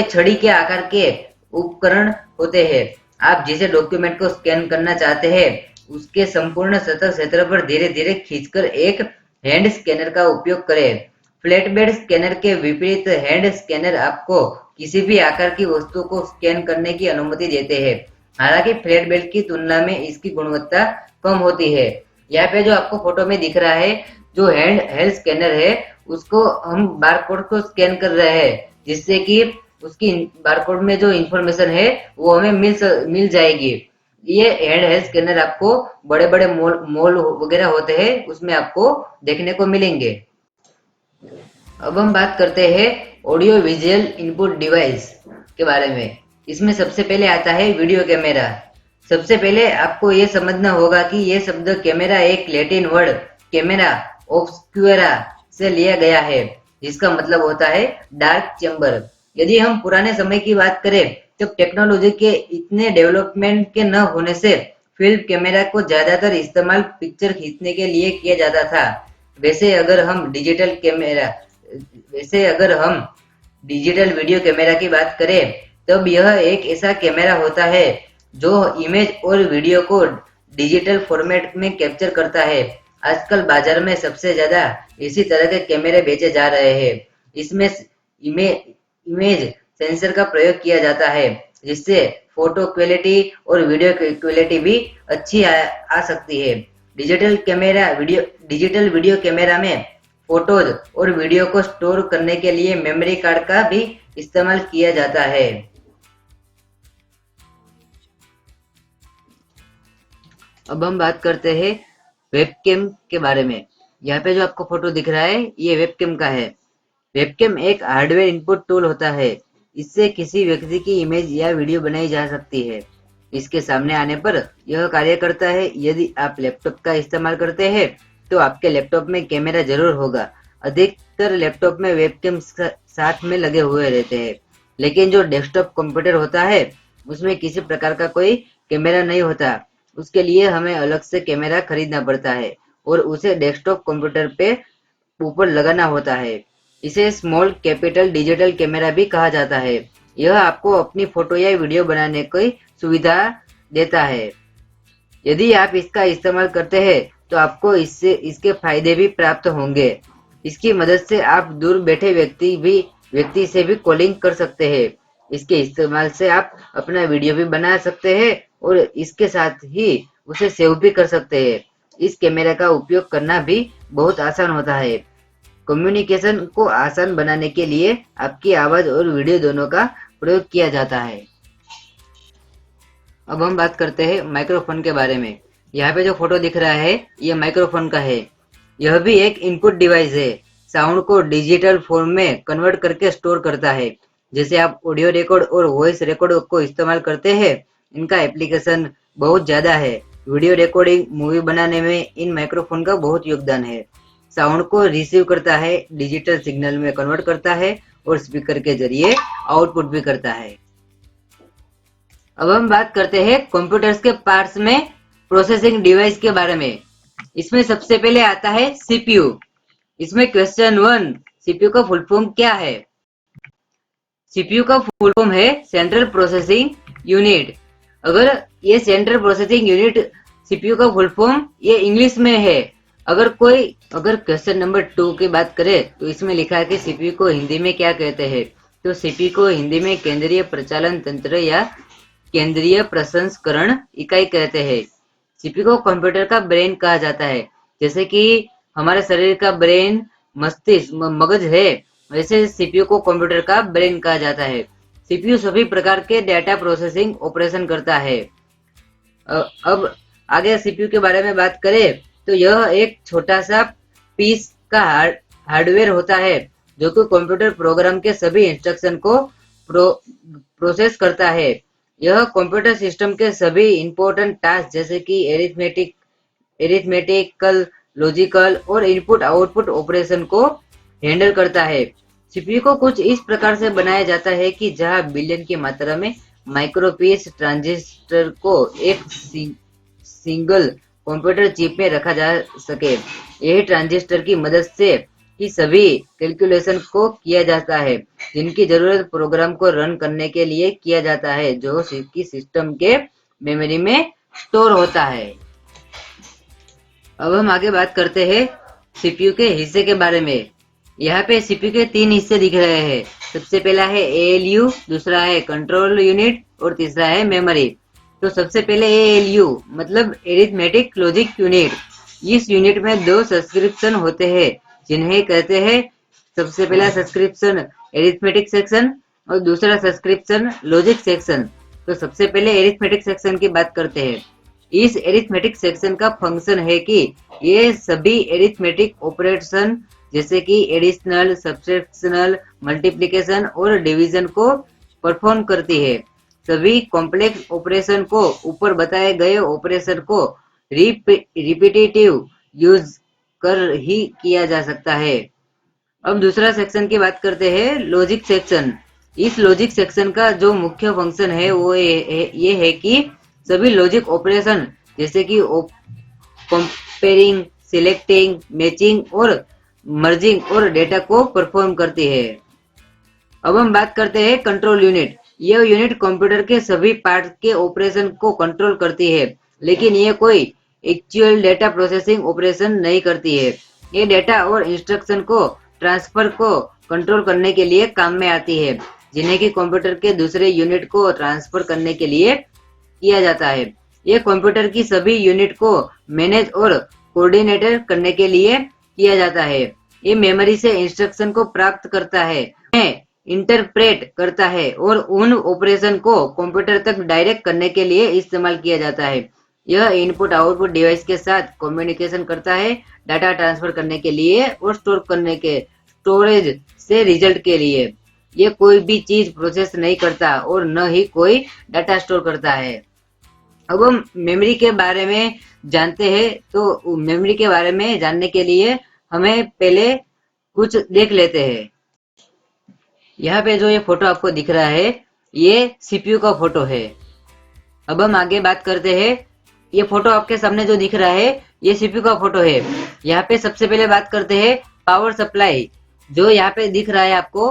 Speaker 1: छड़ी के आकार के उपकरण होते हैं। आप जिसे डॉक्यूमेंट को स्कैन करना चाहते हैं उसके संपूर्ण सतह क्षेत्र पर धीरे धीरे खींचकर एक हैंड स्कैनर का उपयोग करें। फ्लैट बेड स्कैनर के विपरीत हैंड स्कैनर आपको किसी भी आकार की वस्तु को स्कैन करने की अनुमति देते हैं। हालांकि फ्लैट बेड की तुलना में इसकी गुणवत्ता कम होती है। यहाँ पे जो आपको फोटो में दिख रहा है, जो हैंड स्कैनर है, उसको हम बारकोड को स्कैन कर रहे हैं, जिससे कि उसकी बारकोड में जो इंफॉर्मेशन है वो हमें मिल जाएगी। ये हैंड स्कैनर आपको बड़े बड़े मॉल वगैरह होते हैं, उसमें आपको देखने को मिलेंगे। अब हम बात करते हैं ऑडियो विजुअल इनपुट डिवाइस के बारे में। इसमें सबसे पहले आता है वीडियो कैमरा। सबसे पहले आपको ये समझना होगा कि ये शब्द कैमरा एक लैटिन वर्ड कैमरा ऑब्स्क्यूरा से लिया गया है, जिसका मतलब होता है डार्क चैम्बर। यदि हम पुराने समय की बात करें, तब टेक्नोलॉजी के इतने डेवलपमेंट के न होने से फिल्म कैमरा को ज्यादातर इस्तेमाल पिक्चर खींचने के लिए किया जाता था। वैसे अगर हम डिजिटल वीडियो कैमरा की बात करें, तब यह एक ऐसा कैमरा होता है जो इमेज और वीडियो को डिजिटल फॉर्मेट में कैप्चर करता है। आजकल बाजार में सबसे ज्यादा इसी तरह के कैमरे बेचे जा रहे हैं। इसमें इमेज सेंसर का प्रयोग किया जाता है, जिससे फोटो क्वालिटी और वीडियो क्वालिटी भी अच्छी आ सकती है। डिजिटल वीडियो कैमरा में फोटोज और वीडियो को स्टोर करने के लिए मेमोरी कार्ड का भी इस्तेमाल किया जाता है। अब हम बात करते हैं वेबकैम के बारे में। यहाँ पे जो आपको फोटो दिख रहा है, ये वेबकैम का है। वेबकैम एक हार्डवेयर इनपुट टूल होता है। इससे किसी व्यक्ति की इमेज या वीडियो बनाई जा सकती है। इसके सामने आने पर यह कार्य करता है। यदि आप लैपटॉप का इस्तेमाल करते हैं, तो आपके लैपटॉप में कैमरा जरूर होगा। अधिकतर लैपटॉप में वेबकैम साथ में लगे हुए रहते हैं, लेकिन जो डेस्कटॉप कंप्यूटर होता है, उसमें किसी प्रकार का कोई कैमरा नहीं होता। उसके लिए हमें अलग से कैमरा खरीदना पड़ता है और उसे डेस्कटॉप कंप्यूटर पे ऊपर लगाना होता है। इसे स्मॉल कैपिटल डिजिटल कैमरा भी कहा जाता है। यह आपको अपनी फोटो या वीडियो बनाने की सुविधा देता है। यदि आप इसका इस्तेमाल करते हैं, तो आपको इसके फायदे भी प्राप्त होंगे। इसकी मदद से आप दूर बैठे व्यक्ति से भी कॉलिंग कर सकते हैं। इसके इस्तेमाल से आप अपना वीडियो भी बना सकते हैं और इसके साथ ही उसे सेव भी कर सकते हैं। इस कैमरा का उपयोग करना भी बहुत आसान होता है। कम्युनिकेशन को आसान बनाने के लिए आपकी आवाज और वीडियो दोनों का प्रयोग किया जाता है। अब हम बात करते हैं माइक्रोफोन के बारे में। यहाँ पे जो फोटो दिख रहा है, ये माइक्रोफोन का है। यह भी एक इनपुट डिवाइस है। साउंड को डिजिटल फॉर्म में कन्वर्ट करके स्टोर करता है। जैसे आप ऑडियो रिकॉर्ड और वॉइस रिकॉर्ड को इस्तेमाल करते हैं, इनका एप्लीकेशन बहुत ज्यादा है। वीडियो रिकॉर्डिंग, मूवी बनाने में इन माइक्रोफोन का बहुत योगदान है। साउंड को रिसीव करता है, डिजिटल सिग्नल में कन्वर्ट करता है और स्पीकर के जरिए आउटपुट भी करता है। अब हम बात करते हैं कंप्यूटर्स के पार्ट्स में प्रोसेसिंग डिवाइस के बारे में। इसमें सबसे पहले आता है सीपीयू। इसमें क्वेश्चन 1, सीपीयू का फुल फॉर्म क्या है? सीपीयू का फुल फॉर्म है सेंट्रल प्रोसेसिंग यूनिट। अगर ये सेंट्रल प्रोसेसिंग यूनिट सीपीयू का फुल फॉर्म ये इंग्लिश में है। अगर क्वेश्चन नंबर 2 की बात करें, तो इसमें लिखा है कि सीपीयू को हिंदी में क्या कहते हैं? तो सीपीयू को हिंदी में केंद्रीय प्रचालन तंत्र या केंद्रीय प्रसंस्करण इकाई कहते हैं। सीपीयू को कंप्यूटर का ब्रेन कहा जाता है। जैसे कि हमारे शरीर का ब्रेन मस्तिष्क मगज है, वैसे सीपीयू को कंप्यूटर का ब्रेन कहा जाता है। सीपीयू सभी प्रकार के डेटा प्रोसेसिंग ऑपरेशन करता है। अब आगे सीपीयू के बारे में बात करें, तो यह एक छोटा सा पीस का हार्डवेयर होता है, जो कि कंप्यूटर प्रोग्राम के सभी इंस्ट्रक्शन को प्रोसेस करता है। यह कंप्यूटर सिस्टम के सभी इंपॉर्टेंट टास्क जैसे कि एरिथमेटिकल, लॉजिकल और इनपुट आउटपुट ऑपरेशन को हैंडल करता है। सीपीयू को कुछ इस प्रकार से बनाया जाता है कि जहां बिलियन की मात्रा में माइक्रोपीस ट्रांजिस्टर को एक सिंगल कंप्यूटर चिप में रखा जा सके। यही ट्रांजिस्टर की मदद से ही सभी कैलकुलेशन को किया जाता है, जिनकी जरूरत प्रोग्राम को रन करने के लिए किया जाता है, जो कि सिस्टम के मेमोरी में स्टोर होता है। अब हम आगे बात करते हैं सीपीयू के हिस्से के बारे में। यहाँ पे सीपीयू के 3 हिस्से दिख रहे हैं। सबसे पहला है एएलयू, दूसरा है कंट्रोल यूनिट और तीसरा है मेमोरी। तो सबसे पहले एएलयू मतलब एरिथमेटिक लॉजिक यूनिट। इस यूनिट में 2 सब्सक्रिप्शन होते हैं जिन्हें कहते हैं, सबसे पहला सब्सक्रिप्शन एरिथमेटिक सेक्शन और दूसरा सब्सक्रिप्शन लॉजिक सेक्शन। तो सबसे पहले एरिथमेटिक सेक्शन की बात करते हैं। इस एरिथमेटिक सेक्शन का फंक्शन है कि ये सभी एरिथमेटिक ऑपरेशन जैसे कि एडिशनल, सब्ट्रैक्शनल, मल्टीप्लिकेशन और डिवीजन को परफॉर्म करती है। सभी कॉम्प्लेक्स ऑपरेशन को ऊपर बताए गए ऑपरेशन को रिपीटेटिव यूज कर ही किया जा सकता है। अब दूसरा सेक्शन की बात करते हैं, लॉजिक सेक्शन। इस लॉजिक सेक्शन का जो मुख्य फंक्शन है वो ये है कि सभी लॉजिक ऑपरेशन जैसे कि कंपेयरिंग, सिलेक्टिंग, मैचिंग और मर्जिंग और डेटा को परफॉर्म करती है। अब हम बात करते हैं कंट्रोल यूनिट। यह यूनिट कंप्यूटर के सभी पार्ट के ऑपरेशन को कंट्रोल करती है, लेकिन ये कोई एक्चुअल डेटा प्रोसेसिंग ऑपरेशन नहीं करती है। ये डेटा और इंस्ट्रक्शन को ट्रांसफर को कंट्रोल करने के लिए काम में आती है, जिन्हें कि कंप्यूटर के दूसरे यूनिट को ट्रांसफर करने के लिए किया जाता है। ये कंप्यूटर की सभी यूनिट को मैनेज और कोऑर्डिनेटर करने के लिए किया जाता है। ये मेमोरी से इंस्ट्रक्शन को प्राप्त करता है, इंटरप्रेट करता है और उन ऑपरेशन को कंप्यूटर तक डायरेक्ट करने के लिए इस्तेमाल किया जाता है। यह इनपुट आउटपुट डिवाइस के साथ कम्युनिकेशन करता है, डाटा ट्रांसफर करने के लिए और स्टोर करने के स्टोरेज से रिजल्ट के लिए। ये कोई भी चीज प्रोसेस नहीं करता और न ही कोई डाटा स्टोर करता है। अब हम मेमोरी के बारे में जानते हैं, तो मेमोरी के बारे में जानने के लिए हमें पहले कुछ देख लेते हैं। यहाँ पे जो ये फोटो आपको दिख रहा है ये सीपीयू का फोटो है। अब हम आगे बात करते हैं। ये फोटो आपके सामने जो दिख रहा है ये सीपीयू का फोटो है। यहाँ पे सबसे पहले बात करते हैं पावर सप्लाई। जो यहाँ पे दिख रहा है आपको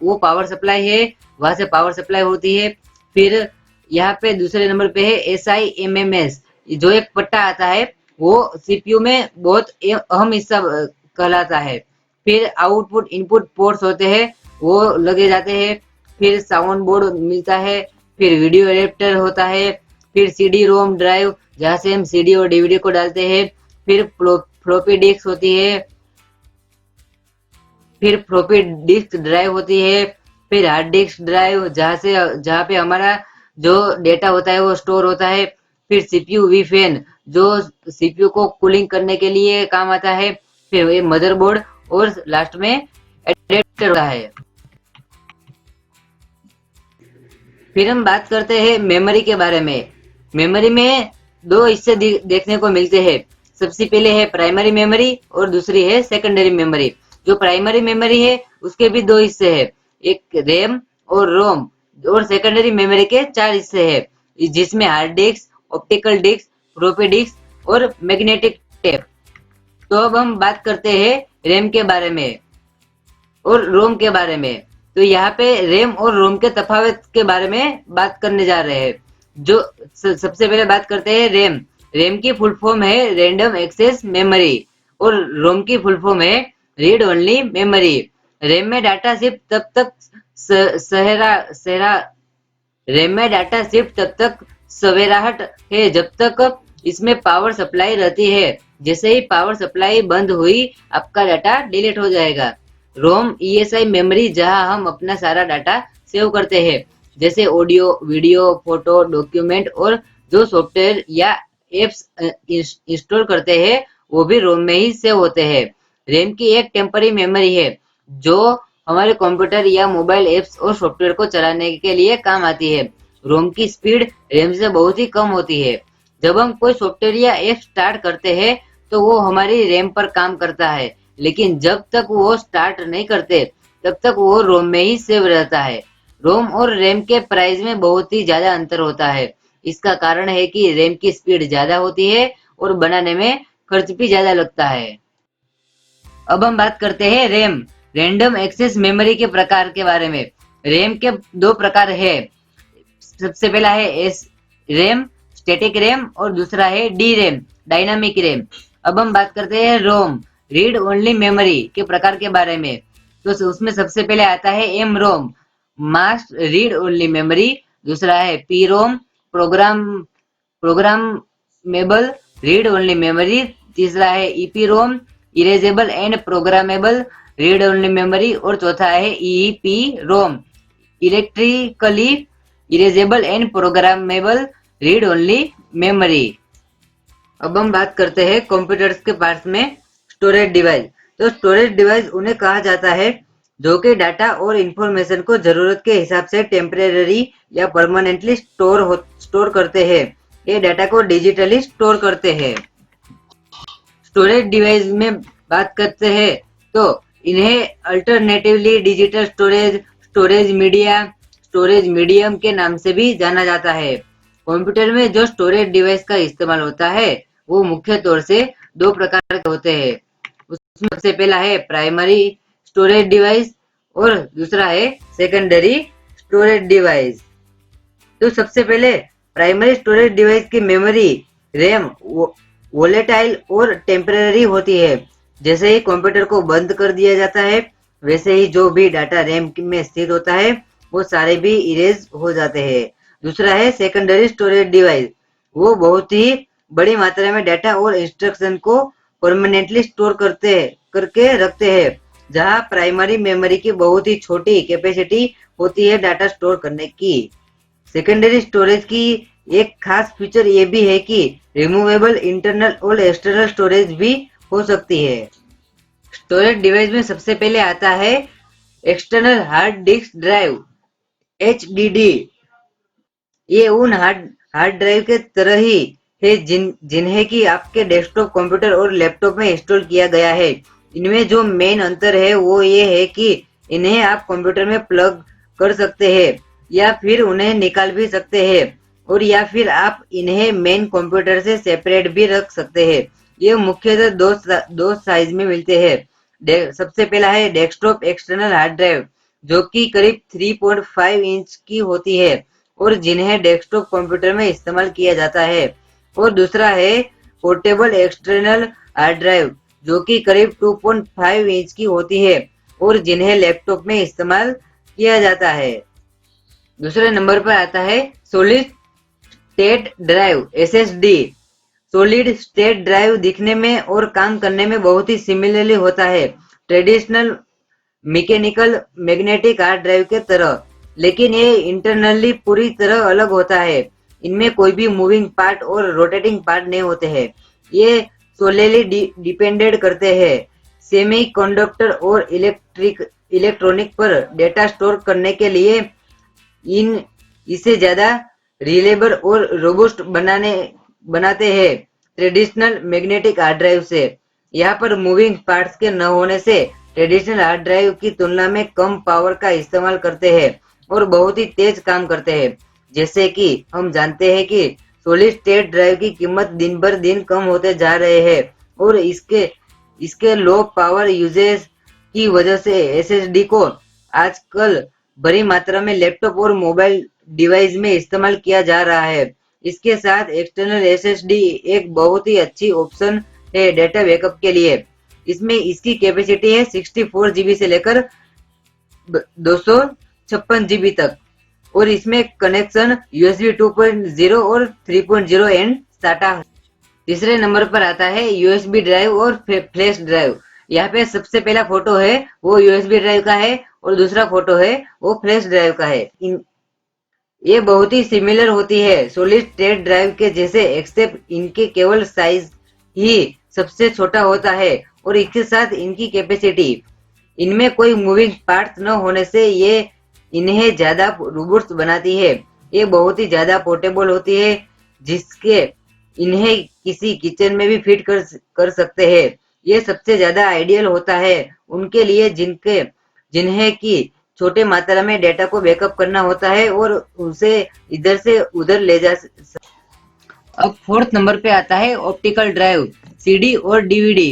Speaker 1: वो पावर सप्लाई है, वहां से पावर सप्लाई होती है। फिर यहाँ पे दूसरे नंबर पे है SIMMS, जो एक पट्टा आता है वो सीपीयू में बहुत अहम हिस्सा कहलाता है। फिर आउटपुट इनपुट पोर्ट्स होते हैं वो लगे जाते हैं। फिर साउंड बोर्ड मिलता है। फिर वीडियो एडेप्टर होता है। फिर सीडी रोम ड्राइव जहाँ से हम सीडी और डीवीडी को डालते हैं। फिर फ्लॉपी डिस्क होती है। फिर फ्लॉपी डिस्क ड्राइव होती है। फिर हार्ड डिस्क ड्राइव जहाँ पे हमारा जो डेटा होता है वो स्टोर होता है। फिर सीपीयू वी फैन जो सीपीयू को कूलिंग करने के लिए काम आता है। फिर ये मदरबोर्ड और लास्ट में एडेप्टर होता है। फिर हम बात करते हैं मेमोरी के बारे में। मेमोरी में 2 हिस्से देखने को मिलते हैं। सबसे पहले है प्राइमरी मेमोरी और दूसरी है सेकेंडरी मेमोरी। जो प्राइमरी मेमोरी है उसके भी 2 हिस्से हैं, एक रैम और रोम। और सेकेंडरी मेमोरी के 4 हिस्से हैं, जिसमें hard disk, optical disk, floppy disk और मैग्नेटिक टेप। तो अब हम बात करते हैं रैम के बारे में और रोम के बारे में। तो यहाँ पे रैम और रोम के तफावत के बारे में बात करने जा रहे हैं। जो सबसे पहले बात करते हैं रैम। रैम की फुल फॉर्म है रैंडम एक्सेस मेमोरी और रोम की फुल फॉर्म है रीड ओनली मेमोरी। रैम में डाटा सिर्फ तब तक रैम में डाटा सिर्फ तब तक सवेराहट है जब तक इसमें पावर सप्लाई रहती है। जैसे ही पावर सप्लाई बंद हुई आपका डाटा डिलीट हो जाएगा। रोम ESI मेमोरी जहां हम अपना सारा डाटा सेव करते हैं, जैसे ऑडियो, वीडियो, फोटो, डॉक्यूमेंट और जो सॉफ्टवेयर या एप्स इंस्टॉल करते हैं वो भी रोम में ही सेव होते हैं। रैम की एक टेम्पररी मेमोरी है जो हमारे कंप्यूटर या मोबाइल एप्स और सॉफ्टवेयर को चलाने के लिए काम आती है। रोम की स्पीड रैम से बहुत ही कम होती है। जब हम कोई सॉफ्टवेयर या ऐप स्टार्ट करते हैं तो वो हमारी रैम पर काम करता है, लेकिन जब तक वो स्टार्ट नहीं करते तब तक वो रोम में ही सेव रहता है। रोम और रैम के प्राइस में बहुत ही ज्यादा अंतर होता है। इसका कारण है कि रैम की स्पीड ज्यादा होती है और बनाने में खर्च भी ज्यादा लगता है। अब हम बात करते हैं रैम, रैंडम एक्सेस मेमोरी के प्रकार के बारे में। रैम के 2 प्रकार है। सबसे पहला है रैम, स्टैटिक रैम और दूसरा है डी रैम, डायनामिक रैम। अब हम बात करते हैं रोम। रीड ओनली मेमोरी के प्रकार के बारे में। तो उसमें सबसे पहले आता है M ROM, mask read only memory. दूसरा है P ROM, program programmable read only memory. तीसरा है EP ROM, erasable and programmable read only memory. और चौथा है EP ROM, electrically erasable and programmable read only memory. अब हम बात करते हैं कंप्यूटर्स के पार्ट्स में स्टोरेज डिवाइस। तो स्टोरेज डिवाइस उन्हें कहा जाता है जो कि डाटा और इंफॉर्मेशन को जरूरत के हिसाब से टेम्परेरी या परमानेंटली स्टोर करते हैं। ये डाटा को डिजिटली स्टोर करते हैं। स्टोरेज डिवाइस में बात करते हैं तो इन्हें alternatively digital storage, storage media, storage medium के नाम से भी जाना जाता है। कंप्यूटर में जो स्टोरेज डिवाइस का इस्तेमाल होता है वो मुख्य तौर से दो प्रकार के होते हैं। उसमें सबसे पहला है प्राइमरी स्टोरेज डिवाइस और दूसरा है सेकेंडरी स्टोरेज डिवाइस। तो सबसे पहले प्राइमरी स्टोरेज डिवाइस की मेमोरी रैम वोलेटाइल और टेम्परेरी होती है। जैसे ही कंप्यूटर को बंद कर दिया जाता है वैसे ही जो भी डाटा रैम में स्थित होता है वो सारे भी इरेज हो जाते हैं। दूसरा है सेकेंडरी स्टोरेज डिवाइस, वो बहुत ही बड़ी मात्रा में डाटा और इंस्ट्रक्शन को परमानेंटली स्टोर करके रखते हैं, जहां प्राइमरी मेमोरी की बहुत ही छोटी कैपेसिटी होती है डाटा स्टोर करने की। सेकेंडरी स्टोरेज की एक खास फीचर ये भी है कि रिमूवेबल इंटरनल और एक्सटर्नल स्टोरेज भी हो सकती है। स्टोरेज डिवाइस में सबसे पहले आता है external hard disk drive, HDD। ये उन हार्ड ड्राइव के तरह ही है जिन्हें कि आपके डेस्कटॉप कंप्यूटर और लैपटॉप में इंस्टॉल किया गया है। इनमें जो मेन अंतर है वो ये है कि इन्हें आप कंप्यूटर में प्लग कर सकते हैं या फिर उन्हें निकाल भी सकते हैं, और या फिर आप इन्हें मेन कंप्यूटर से सेपरेट भी रख सकते हैं। ये मुख्यतः दो साइज में मिलते हैं। सबसे पहला है डेस्कटॉप एक्सटर्नल हार्ड ड्राइव, जो कि करीब 3.5 इंच की होती है और जिन्हें डेस्कटॉप कंप्यूटर में इस्तेमाल किया जाता है। और दूसरा है पोर्टेबल एक्सटर्नल हार्ड ड्राइव, जो कि करीब 2.5 इंच की होती है और जिन्हें लैपटॉप में इस्तेमाल किया जाता है। दूसरे नंबर पर आता है solid state drive, SSD। Solid state drive दिखने में और काम करने में बहुत ही सिमिलरली होता है traditional mechanical magnetic hard drive के तरह, लेकिन ये इंटरनली पूरी तरह अलग होता है। इनमें कोई भी मूविंग पार्ट और रोटेटिंग पार्ट नहीं होते हैं। ये सोलेली डिपेंडेड करते हैं सेमीकंडक्टर और इलेक्ट्रॉनिक पर डेटा स्टोर करने के लिए इसे ज्यादा रिलेबल और रोबस्ट बनाते हैं ट्रेडिशनल मैग्नेटिक हार्ड ड्राइव से। यहाँ पर मूविंग पार्ट्स के न होने से ट्रेडिशनल हार्ड ड्राइव की तुलना में कम पावर का इस्तेमाल करते हैं और बहुत ही तेज काम करते हैं। जैसे कि हम जानते हैं कि सॉलिड स्टेट ड्राइव की कीमत दिन भर दिन कम होते जा रहे हैं और इसके लो पावर यूजेज की वजह से SSD को आजकल बड़ी मात्रा में लैपटॉप और मोबाइल डिवाइस में इस्तेमाल किया जा रहा है। इसके साथ एक्सटर्नल SSD एक बहुत ही अच्छी ऑप्शन है डेटा बैकअप के लिए। इसमें इसकी कैपेसिटी है 64 GB से लेकर 256 GB तक और इसमें कनेक्शन USB 2.0 और 3.0 एंड SATA। तीसरे नंबर पर आता है USB ड्राइव और फ्लैश ड्राइव। यहाँ पे सबसे पहला फोटो है वो USB ड्राइव का है और दूसरा फोटो है वो फ्लैश ड्राइव का है। ये बहुत ही सिमिलर होती है सॉलिड स्टेट ड्राइव के जैसे, एक्सेप्ट इनके केवल साइज ही सबसे छोटा होता है और इसके साथ इनकी कैपेसिटी। इनमें कोई मूविंग पार्ट्स न होने से ये इन्हें ज्यादा रोबस्ट बनाती है। ये बहुत ही ज्यादा पोर्टेबल होती है जिसके इन्हें किसी किचन में भी फिट कर सकते हैं। ये सबसे ज्यादा आइडियल होता है उनके लिए जिन्हें की छोटे मात्रा में डेटा को बैकअप करना होता है और उसे इधर से उधर ले जा। अब फोर्थ नंबर पे आता है ऑप्टिकल ड्राइव, CD और DVD।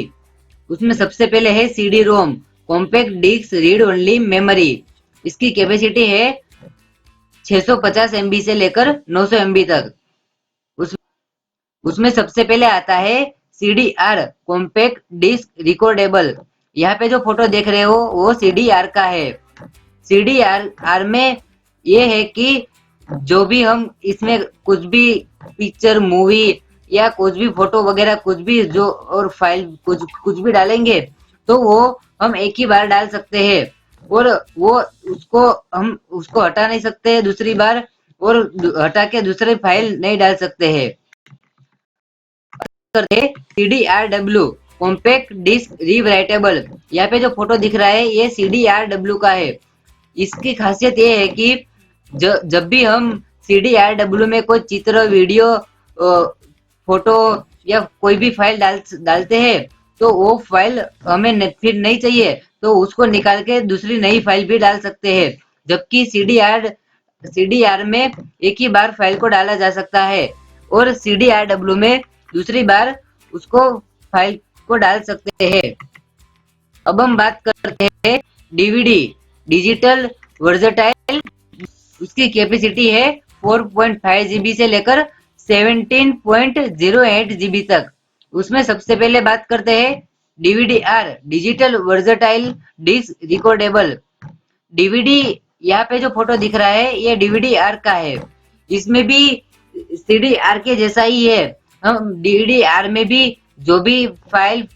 Speaker 1: उसमें सबसे पहले है CD ROM, compact disc read only memory. इसकी कैपेसिटी है 650 MB से लेकर 900 MB तक। उसमें सबसे पहले आता है CDR कॉम्पैक्ट डिस्क रिकॉर्डेबल। यहाँ पे जो फोटो देख रहे हो वो CDR का है। CDR में ये है कि जो भी हम इसमें कुछ भी पिक्चर मूवी या कुछ भी फोटो वगैरह कुछ भी जो और फाइल कुछ भी डालेंगे तो वो हम एक ही बार डाल सकते हैं और वो हम उसको हटा नहीं सकते दूसरी बार और हटा के दूसरी फाइल नहीं डाल सकते हैं। करते CDRW कॉम्पैक्ट डिस्क रीराइटेबल। यहाँ पे जो फोटो दिख रहा है ये CDRW का है। इसकी खासियत ये है कि जब भी हम CDRW में कोई चित्र वीडियो फोटो या कोई भी फाइल डालते हैं तो वो फाइल हमें फिर नहीं चाहिए तो उसको निकाल के दूसरी नई फाइल भी डाल सकते हैं। जबकि CDR में एक ही बार फाइल को डाला जा सकता है और CDRW में दूसरी बार उसको फाइल को डाल सकते हैं। अब हम बात करते हैं DVD डिजिटल वर्सेटाइल। उसकी कैपेसिटी है 4.5 GB से लेकर 17.08 GB तक। उसमें सबसे पहले बात करते हैं DVD-R digital versatile disc recordable. DVD यहाँ पे जो फोटो दिख रहा है ये DVD-R का है। इसमें भी CDR के जैसा ही है। हम DVD-R में भी जो भी फाइल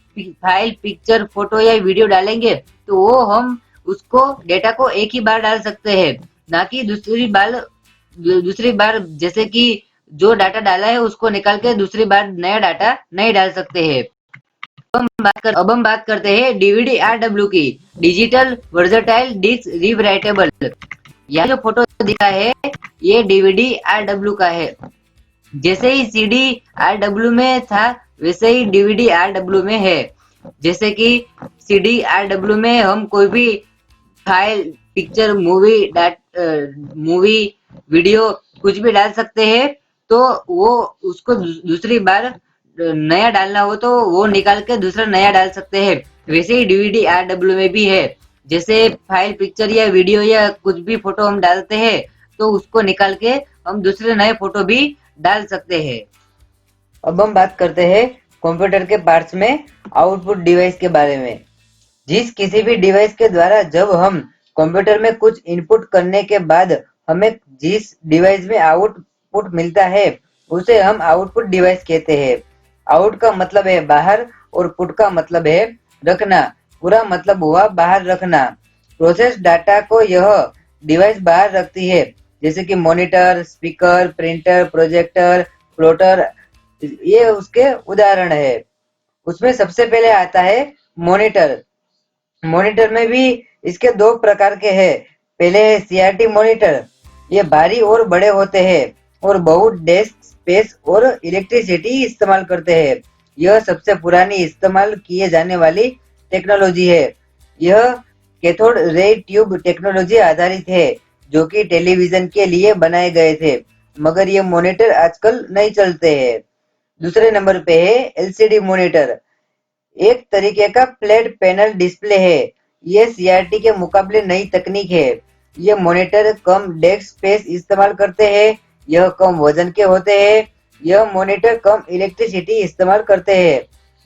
Speaker 1: पिक्चर फोटो या वीडियो डालेंगे तो वो हम उसको डेटा को एक ही बार डाल सकते हैं ना कि दूसरी बार जैसे कि जो डाटा डाला है उसको निकाल के दूसरी बार नया डाटा नहीं डाल सकते हैं। अब हम बात करते हैं DVD-RW की डिजिटल वर्सेटाइल डिस्क रीराइटेबल। यह जो फोटो दिखा है ये DVD-RW का है। जैसे ही CDRW में था वैसे ही DVD-RW में है। जैसे कि CDRW में हम कोई भी फाइल पिक्चर मूवी वीडियो कुछ भी डाल सकते हैं तो वो उसको दूसरी बार नया डालना हो तो वो निकाल के दूसरा नया डाल सकते हैं। वैसे ही DVD-RW में भी है। जैसे फाइल पिक्चर या वीडियो या कुछ भी फोटो हम डालते हैं तो उसको निकाल के हम दूसरे नए फोटो भी डाल सकते हैं। अब हम बात करते हैं कंप्यूटर के पार्ट्स में आउटपुट डिवाइस के बारे में। जिस किसी भी डिवाइस के द्वारा जब हम कंप्यूटर में कुछ इनपुट करने के बाद हमें जिस डिवाइस में आउटपुट मिलता है उसे हम आउटपुट डिवाइस कहते हैं। आउट का मतलब है बाहर और पुट का मतलब है रखना। पूरा मतलब हुआ बाहर रखना। प्रोसेस डाटा को यह डिवाइस बाहर रखती है जैसे कि monitor, speaker, printer, projector, plotter, ये उसके उदाहरण है। उसमें सबसे पहले आता है मॉनिटर। मॉनिटर में भी इसके दो प्रकार के हैं। पहले है CRT मॉनिटर। ये भारी और बड़े होते हैं और बहुत डेस्क स्पेस और इलेक्ट्रिसिटी इस्तेमाल करते हैं। यह सबसे पुरानी इस्तेमाल किए जाने वाली टेक्नोलॉजी है। यह कैथोड रे ट्यूब टेक्नोलॉजी आधारित है जो कि टेलीविजन के लिए बनाए गए थे, मगर ये मॉनिटर आजकल नहीं चलते हैं। दूसरे नंबर पे है LCD मॉनिटर। एक तरीके का फ्लैट पैनल डिस्प्ले है। ये CRT के मुकाबले नई तकनीक है। ये मॉनिटर कम डेस्क स्पेस इस्तेमाल करते हैं। यह कम वजन के होते हैं। यह मॉनिटर कम इलेक्ट्रिसिटी इस्तेमाल करते हैं।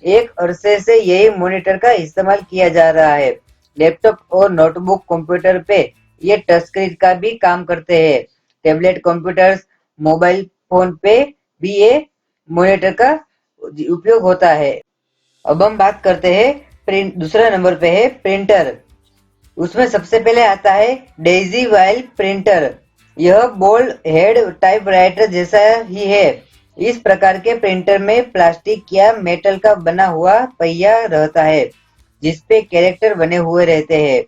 Speaker 1: एक अरसे से यही मॉनिटर का इस्तेमाल किया जा रहा है। लैपटॉप और नोटबुक कंप्यूटर पे ये टच स्क्रीन का भी काम करते हैं। टैबलेट कंप्यूटर्स, मोबाइल फोन पे भी ये मॉनिटर का उपयोग होता है। अब हम बात करते हैं दूसरा नंबर पे है प्रिंटर। उसमें सबसे पहले आता है डेजी वाइल प्रिंटर। यह बोल्ड हेड टाइपराइटर जैसा ही है। इस प्रकार के प्रिंटर में प्लास्टिक या मेटल का बना हुआ पहिया रहता है जिसपे कैरेक्टर बने हुए रहते हैं।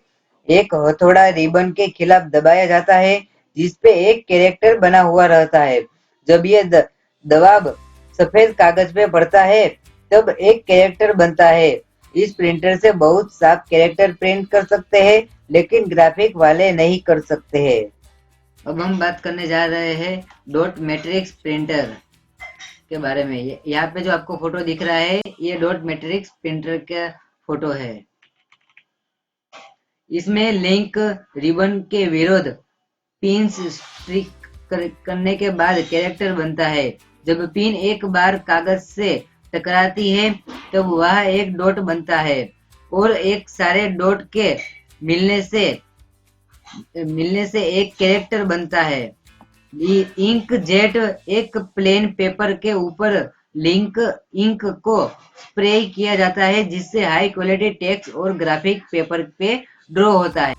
Speaker 1: एक हथौड़ा रिबन के खिलाफ दबाया जाता है जिसपे एक कैरेक्टर बना हुआ रहता है। जब ये दबाव सफेद कागज पे पड़ता है तब एक कैरेक्टर बनता है। इस प्रिंटर से बहुत साफ कैरेक्टर प्रिंट कर सकते हैं लेकिन ग्राफिक वाले नहीं कर सकते हैं। अब हम बात करने जा रहे हैं डॉट मैट्रिक्स प्रिंटर के बारे में। यहाँ पे जो आपको फोटो दिख रहा है ये डॉट मैट्रिक्स प्रिंटर का फोटो है। इसमें लिंक रिबन के विरुद्ध पिन स्ट्रिक करने के बाद कैरेक्टर बनता है। जब पिन एक बार कागज से टकराती है तब वह एक डॉट बनता है और एक सारे डॉट के मिलने से एक कैरेक्टर बनता है। इंक जेट एक प्लेन पेपर के ऊपर लिंक इंक को स्प्रे किया जाता है जिससे हाई क्वालिटी टेक्स्ट और ग्राफिक पेपर पे ड्रॉ होता है।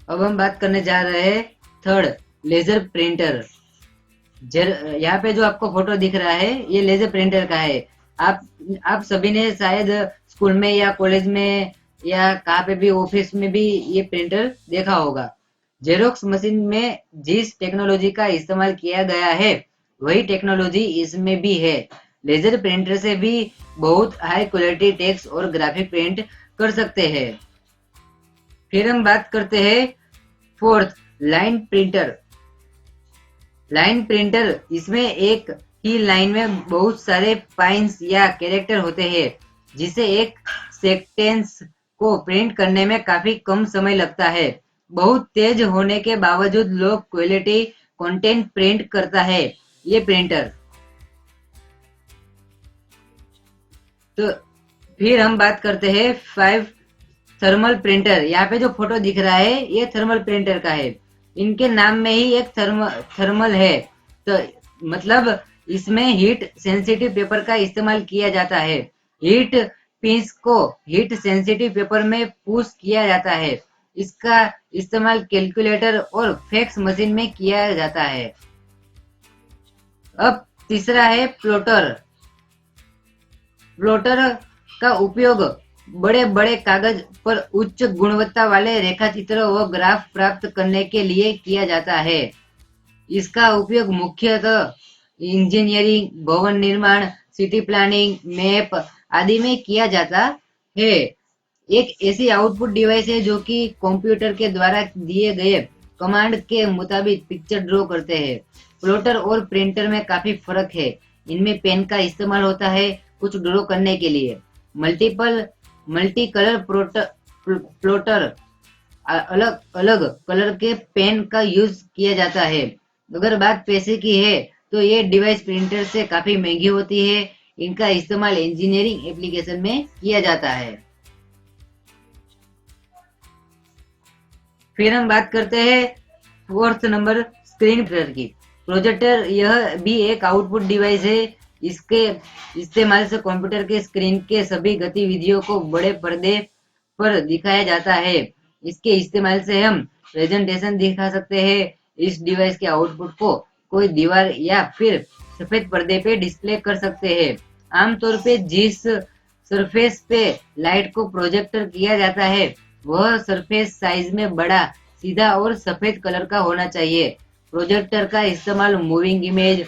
Speaker 1: अब हम बात करने जा रहे हैं थर्ड, लेजर प्रिंटर। यहाँ पे जो आपको फोटो दिख रहा है ये लेजर प्रिंटर का है। आप सभी ने शायद स्कूल में या कॉलेज में या कहाँ पे भी ऑफिस में भी ये प्रिंटर देखा होगा। जेरोक्स मशीन में जिस टेक्नोलॉजी का इस्तेमाल किया गया है वही टेक्नोलॉजी इसमें भी है। लेजर प्रिंटर से भी बहुत हाई क्वालिटी टेक्स्ट और ग्राफिक प्रिंट कर सकते हैं। फिर हम बात करते हैं fourth, line printer. Line printer, इसमें एक ही लाइन में बहुत सारे पाइंस या कैरेक्टर होते हैं जिसे एक सेंटेंस को प्रिंट करने में काफी कम समय लगता है। बहुत तेज होने के बावजूद लो क्वालिटी कंटेंट प्रिंट करता है ये प्रिंटर। तो फिर हम बात करते हैं 5, थर्मल प्रिंटर। यहाँ पे जो फोटो दिख रहा है ये थर्मल प्रिंटर का है। इनके नाम में ही एक थर्मल है, तो मतलब इसमें हीट सेंसिटिव पेपर का इस्तेमाल किया जाता है। हीट पिंस को हीट सेंसिटिव पेपर में पुश किया जाता है। इसका इस्तेमाल कैलकुलेटर और फैक्स मशीन में किया जाता है। अब तीसरा है प्लॉटर। प्लॉटर का उपयोग बड़े बड़े कागज पर उच्च गुणवत्ता वाले रेखाचित्र व ग्राफ प्राप्त करने के लिए किया जाता है। इसका उपयोग मुख्यतः इंजीनियरिंग, भवन निर्माण, सिटी प्लानिंग, मैप आदि में किया जाता है। एक ऐसी आउटपुट डिवाइस है जो कि कंप्यूटर के द्वारा दिए गए कमांड के मुताबिक पिक्चर ड्रॉ करते हैं। प्लॉटर और प्रिंटर में काफी फर्क है। इनमें पेन का इस्तेमाल होता है कुछ ड्रॉ करने के लिए। मल्टी कलर प्लॉटर, अलग अलग कलर के पेन का यूज किया जाता है। अगर बात पैसे की है तो ये डिवाइस प्रिंटर से काफी महंगी होती है। इनका इस्तेमाल इंजीनियरिंग एप्लीकेशन में किया जाता है। फिर हम बात करते हैं फोर्थ नंबर, स्क्रीन प्रिंटर की। प्रोजेक्टर, यह भी एक आउटपुट डिवाइस है। इसके इस्तेमाल से कंप्यूटर के स्क्रीन के सभी गतिविधियों को बड़े पर्दे पर दिखाया जाता है। इसके इस्तेमाल से हम प्रेजेंटेशन दिखा सकते हैं। इस डिवाइस के आउटपुट को कोई दीवार या फिर सफेद पर्दे पे डिस्प्ले कर सकते हैं। आमतौर पे जिस सरफेस पे लाइट को प्रोजेक्टर किया जाता है वह सरफेस साइज में बड़ा, सीधा और सफेद कलर का होना चाहिए। प्रोजेक्टर का इस्तेमाल मूविंग इमेज,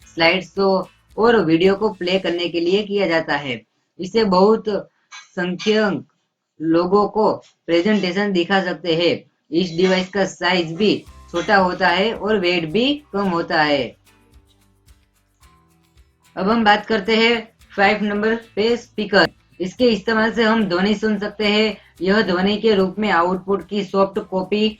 Speaker 1: स्लाइड शो और वीडियो को प्ले करने के लिए किया जाता है। इसे बहुत संख्यक लोगों को प्रेजेंटेशन दिखा सकते हैं। इस डिवाइस का साइज भी छोटा होता है और वेट भी कम होता है। अब हम बात करते हैं 5 नंबर पे, स्पीकर। इसके इस्तेमाल से हम ध्वनि सुन सकते हैं। यह ध्वनि के रूप में आउटपुट की सॉफ्ट कॉपी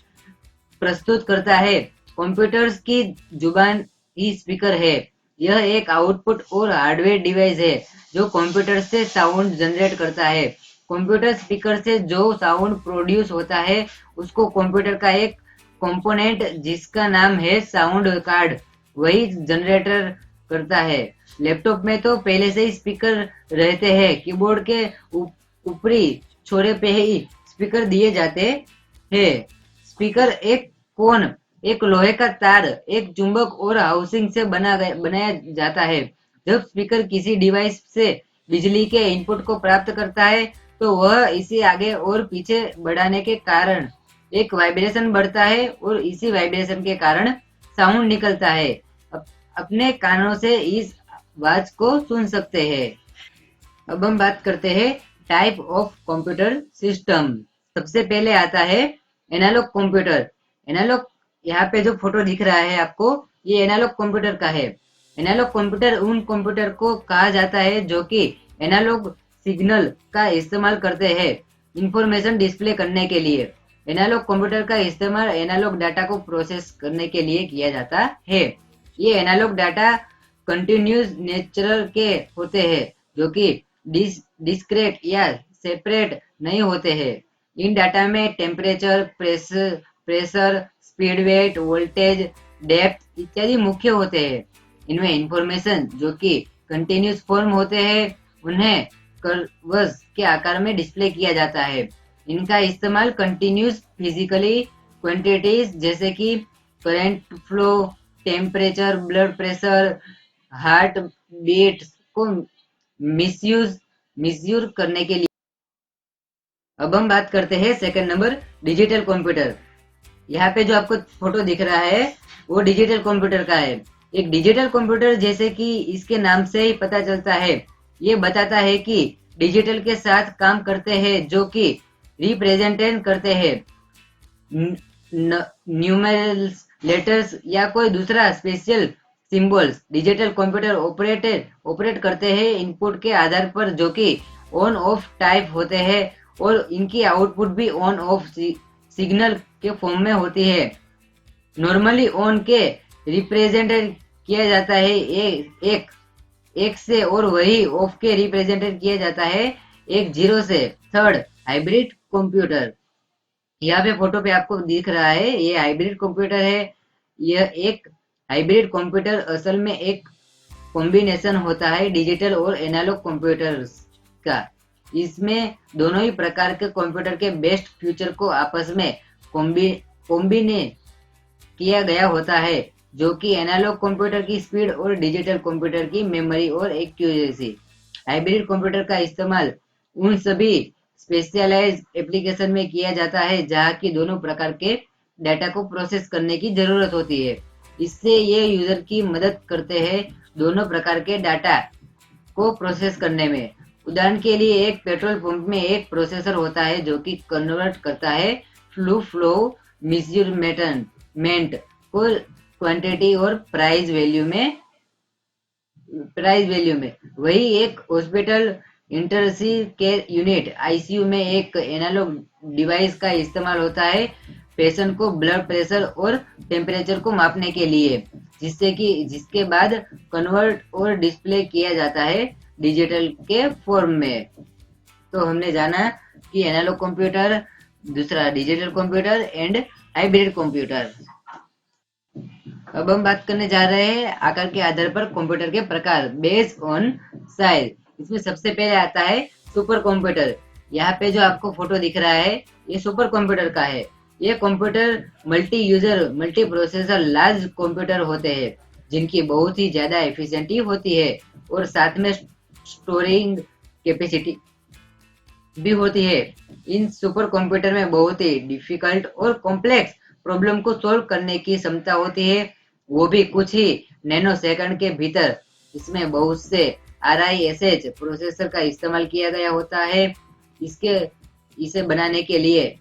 Speaker 1: प्रस्तुत करता है। कंप्यूटर्स की जुबान ही स्पीकर है। यह एक आउटपुट और हार्डवेयर डिवाइस है जो कंप्यूटर से साउंड जनरेट करता है। कंप्यूटर स्पीकर से जो साउंड प्रोड्यूस होता है उसको कंप्यूटर का एक कंपोनेंट जिसका नाम है साउंड कार्ड वही जनरेटर करता है। लैपटॉप में तो पहले से ही स्पीकर रहते हैं। कीबोर्ड के ऊपरी छोरे पे ही स्पीकर दिए जाते हैं। स्पीकर एक कोन, एक लोहे का तार, एक चुंबक और हाउसिंग से बनाया जाता है। जब स्पीकर किसी डिवाइस से बिजली के इनपुट को प्राप्त करता है तो वह इसे आगे और पीछे बढ़ाने के कारण एक वाइब्रेशन बढ़ता है और इसी वाइब्रेशन के कारण साउंड निकलता है। अपने कानों से इस आवाज को सुन सकते हैं। अब हम बात करते हैं टाइप ऑफ कंप्यूटर सिस्टम। सबसे पहले आता है एनालॉग कंप्यूटर। एनालॉग, यहाँ पे जो फोटो दिख रहा है आपको, ये एनालॉग कंप्यूटर का है। एनालॉग कंप्यूटर उन कंप्यूटर को कहा जाता है जो कि एनालॉग सिग्नल का इस्तेमाल करते हैं इंफॉर्मेशन डिस्प्ले करने के लिए। एनालॉग कंप्यूटर का इस्तेमाल एनालॉग डाटा को प्रोसेस करने के लिए किया जाता है। ये एनालॉग डाटा कंटिन्यूस नेचर के होते हैं, जो कि डिस्क्रीट या सेपरेट नहीं होते हैं। इन डाटा में temperature, pressure, speed, weight, voltage, depth इत्यादि मुख्य होते हैं। इनमें इंफॉर्मेशन जो कि कंटिन्यूस फॉर्म होते हैं उन्हें कर्व्स के आकार में डिस्प्ले किया जाता है। इनका इस्तेमाल कंटिन्यूस फिजिकली क्वांटिटीज जैसे कि current flow, temperature, blood pressure, heartbeat को मिसयूज करने के लिए। अब हम बात करते हैं सेकंड नंबर, डिजिटल कंप्यूटर। यहाँ पे जो आपको फोटो दिख रहा है वो डिजिटल कंप्यूटर का है। एक डिजिटल कंप्यूटर, जैसे कि इसके नाम से ही पता चलता है, ये बताता है कि डिजिटल के साथ काम करते हैं, जो कि रिप्रेजेंटेशन करते हैं न्यूमेरल्स, लेटर्स या कोई दूसरा special symbols. Digital computer operate करते हैं इनपुट के आधार पर, जो कि ऑन ऑफ टाइप होते हैं, और इनकी आउटपुट भी ऑन ऑफ सिग्नल के फॉर्म में होती है। नॉर्मली ऑन के रिप्रेजेंट किया जाता है एक से, और वही ऑफ के रिप्रेजेंट किया जाता है एक जीरो से। Third, hybrid computer. यहाँ पे फोटो पे आपको दिख रहा है, ये हाइब्रिड कंप्यूटर है। यह एक हाइब्रिड कंप्यूटर असल में एक कॉम्बिनेशन होता है डिजिटल और एनालॉग कंप्यूटर्स का। इसमें दोनों ही प्रकार के कंप्यूटर के बेस्ट फीचर को आपस में कॉम्बिने किया गया होता है, जो कि एनालॉग कंप्यूटर की स्पीड और डिजिटल कंप्यूटर की मेमोरी और एक्यूरेसी। हाइब्रिड कंप्यूटर का इस्तेमाल उन सभी स्पेशलाइज एप्लीकेशन में किया जाता है जहाँ की दोनों प्रकार के डाटा को प्रोसेस करने की जरूरत होती है। इससे ये यूजर की मदद करते हैं दोनों प्रकार के डाटा को प्रोसेस करने में। उदाहरण के लिए एक पेट्रोल पंप में एक प्रोसेसर होता है जो कि कन्वर्ट करता है फ्लो मेजरमेंट को क्वांटिटी और प्राइस वैल्यू में। वही एक hospital intensive care unit ICU में एक एनालॉग डिवाइस का इस्तेमाल होता है पेशेंट को ब्लड प्रेशर और टेम्परेचर को मापने के लिए, जिसके बाद कन्वर्ट और डिस्प्ले किया जाता है डिजिटल के फॉर्म में। तो हमने जाना कि एनालॉग कंप्यूटर, दूसरा digital computer and hybrid computer. अब हम बात करने जा रहे हैं आकार के आधार पर कंप्यूटर के प्रकार बेस्ड ऑन साइज। इसमें सबसे पहले आता है सुपर कंप्यूटर। यहाँ पे जो आपको फोटो दिख रहा है ये सुपर कंप्यूटर का है। ये computer multi user multi processor large computer होते हैं जिनकी बहुत ही ज्यादा एफिशिएंटी होती है और साथ में स्टोरिंग कैपेसिटी भी होती है। इन सुपर कंप्यूटर में बहुत ही डिफिकल्ट और कॉम्प्लेक्स प्रॉब्लम को सॉल्व करने की क्षमता होती है, वो भी कुछ ही नैनो सेकंड के भीतर। इसमें बहुत से RISC प्रोसेसर का इस्तेमाल किया गया होता है। इसे बनाने के लिए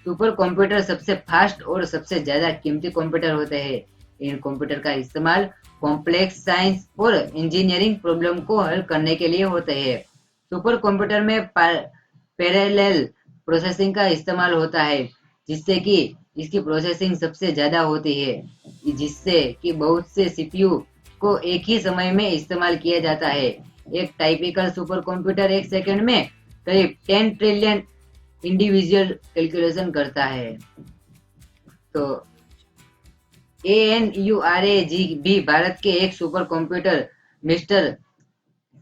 Speaker 1: सुपर कंप्यूटर सबसे फास्ट और सबसे ज्यादा कीमती कंप्यूटर होते हैं। इन कंप्यूटर का इस्तेमाल कॉम्प्लेक्स साइंस और इंजीनियरिंग प्रॉब्लम को हल करने के लिए होते हैं। सुपर कंप्यूटर में पैरेलल प्रोसेसिंग का इस्तेमाल होता है, जिससे कि इसकी प्रोसेसिंग सबसे ज्यादा होती है, जिससे कि बहुत से सीपीयू को एक ही समय में इस्तेमाल किया जाता है। एक टाइपिकल सुपर कंप्यूटर एक सेकंड में करीब 10 ट्रिलियन इंडिविजुअल कैलकुलेशन करता है। तो ANURAG भी भारत के एक सुपर कंप्यूटर मिस्टर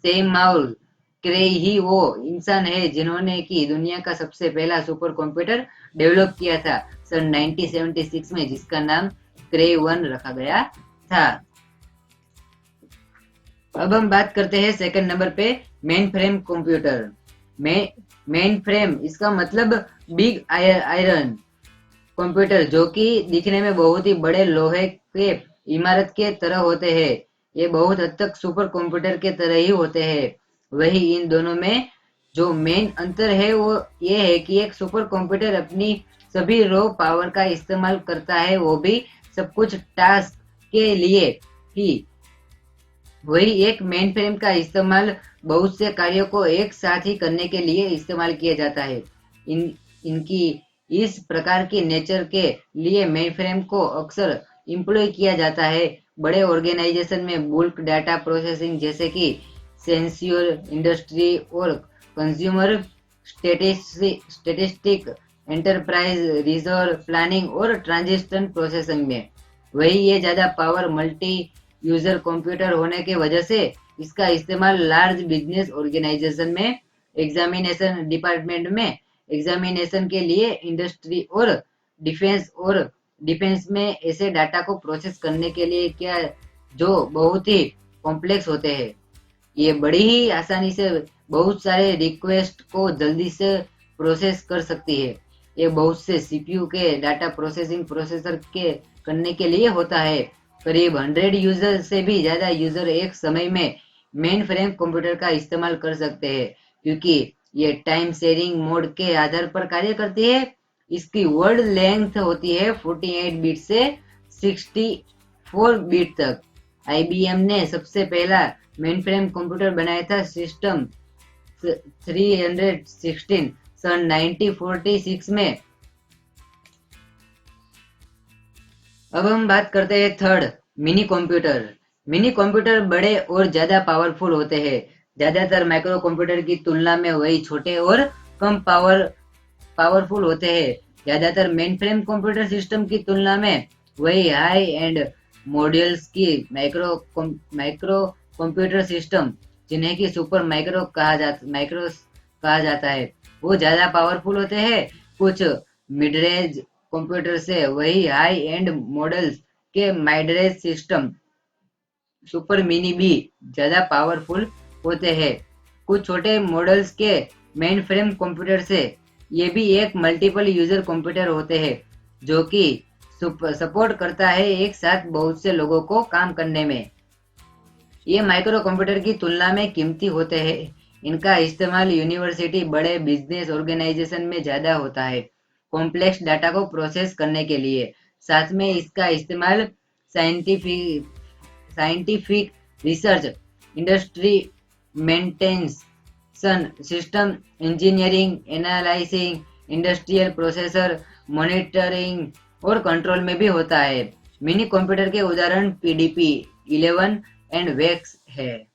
Speaker 1: सेमाउल क्रे ही वो इंसान है जिन्होंने की दुनिया का सबसे पहला सुपर कंप्यूटर डेवलप किया था सन 1976 में, जिसका नाम क्रे 1 रखा गया था। अब हम बात करते हैं सेकंड नंबर पे main frame computer. Main frame इसका मतलब बिग आयरन कंप्यूटर, जो कि दिखने में बहुत ही बड़े लोहे के इमारत के तरह होते हैं। ये बहुत हद तक सुपर कंप्यूटर के तरह ही होते हैं। वही इन दोनों में जो मेन अंतर है वो ये है कि एक सुपर कंप्यूटर अपनी सभी रॉ पावर का इस्तेमाल करता है, वो भी सब कुछ टास्क के लिए ही। वही एक मेन फ्रेम का इस्तेमाल बहुत से कार्यों को एक साथ ही करने के लिए इस्तेमाल किया जाता है। इनकी इस प्रकार की नेचर के लिए मेन फ्रेम को अक्सर इम्प्लॉय किया जाता है। बड़े ऑर्गेनाइजेशन में बुल्क डाटा प्रोसेसिंग जैसे कि सेंसियर इंडस्ट्री और consumer statistic enterprise reserve planning और ट्रांजिशन प्रोसेसिंग में। वही ये ज्यादा पावर मल्टी यूजर कंप्यूटर होने के वजह से इसका इस्तेमाल लार्ज बिजनेस ऑर्गेनाइजेशन में, एग्जामिनेशन डिपार्टमेंट में एग्जामिनेशन के लिए, इंडस्ट्री और डिफेंस में ऐसे डाटा को प्रोसेस करने के लिए क्या जो बहुत ही कॉम्प्लेक्स होते हैं। ये बड़ी ही आसानी से बहुत सारे रिक्वेस्ट को जल्दी से प्रोसेस कर सकती है। ये बहुत से सीपीयू के डाटा प्रोसेसिंग प्रोसेसर के करने के लिए होता है। करीब 100 यूजर से भी ज्यादा यूजर एक समय में मेन फ्रेम कंप्यूटर का इस्तेमाल कर सकते हैं, क्योंकि ये टाइम शेयरिंग मोड के आधार पर कार्य करती है। इसकी वर्ड लेंथ होती है 48 बिट से 64 बिट तक। आईबीएम ने सबसे पहला मेन फ्रेम कंप्यूटर बनाया था सिस्टम 316 सन 1946 में। अब हम बात करते हैं third, mini computer. Mini computer बड़े और ज्यादा पावरफुल होते हैं। ज्यादातर माइक्रो कंप्यूटर की तुलना में वही छोटे और कम पावरफुल होते हैं। ज्यादातर मेन फ्रेम कंप्यूटर सिस्टम की तुलना में वही हाई एंड मॉड्यूल्स की माइक्रो कंप्यूटर सिस्टम, जिन्हें की सुपर माइक्रो कहा जाता है, वो ज्यादा पावरफुल होते हैं। कुछ मिड रेंज कंप्यूटर से वही हाई एंड मॉडल्स के mid range system super mini भी ज्यादा पावरफुल होते हैं। कुछ छोटे मॉडल्स के मेन फ्रेम कंप्यूटर से ये भी एक मल्टीपल यूजर कंप्यूटर होते हैं, जो कि सपोर्ट करता है एक साथ बहुत से लोगों को काम करने में। ये माइक्रो कंप्यूटर की तुलना में कीमती होते हैं। इनका इस्तेमाल यूनिवर्सिटी, बड़े बिजनेस ऑर्गेनाइजेशन में ज्यादा होता है कॉम्प्लेक्स डाटा को प्रोसेस करने के लिए। साथ में इसका इस्तेमाल scientific research, industry maintenance, system engineering, analysing, industrial processor monitoring और कंट्रोल में भी होता है। मिनी कंप्यूटर के उदाहरण पीडीपी 11 एंड वेक्स है।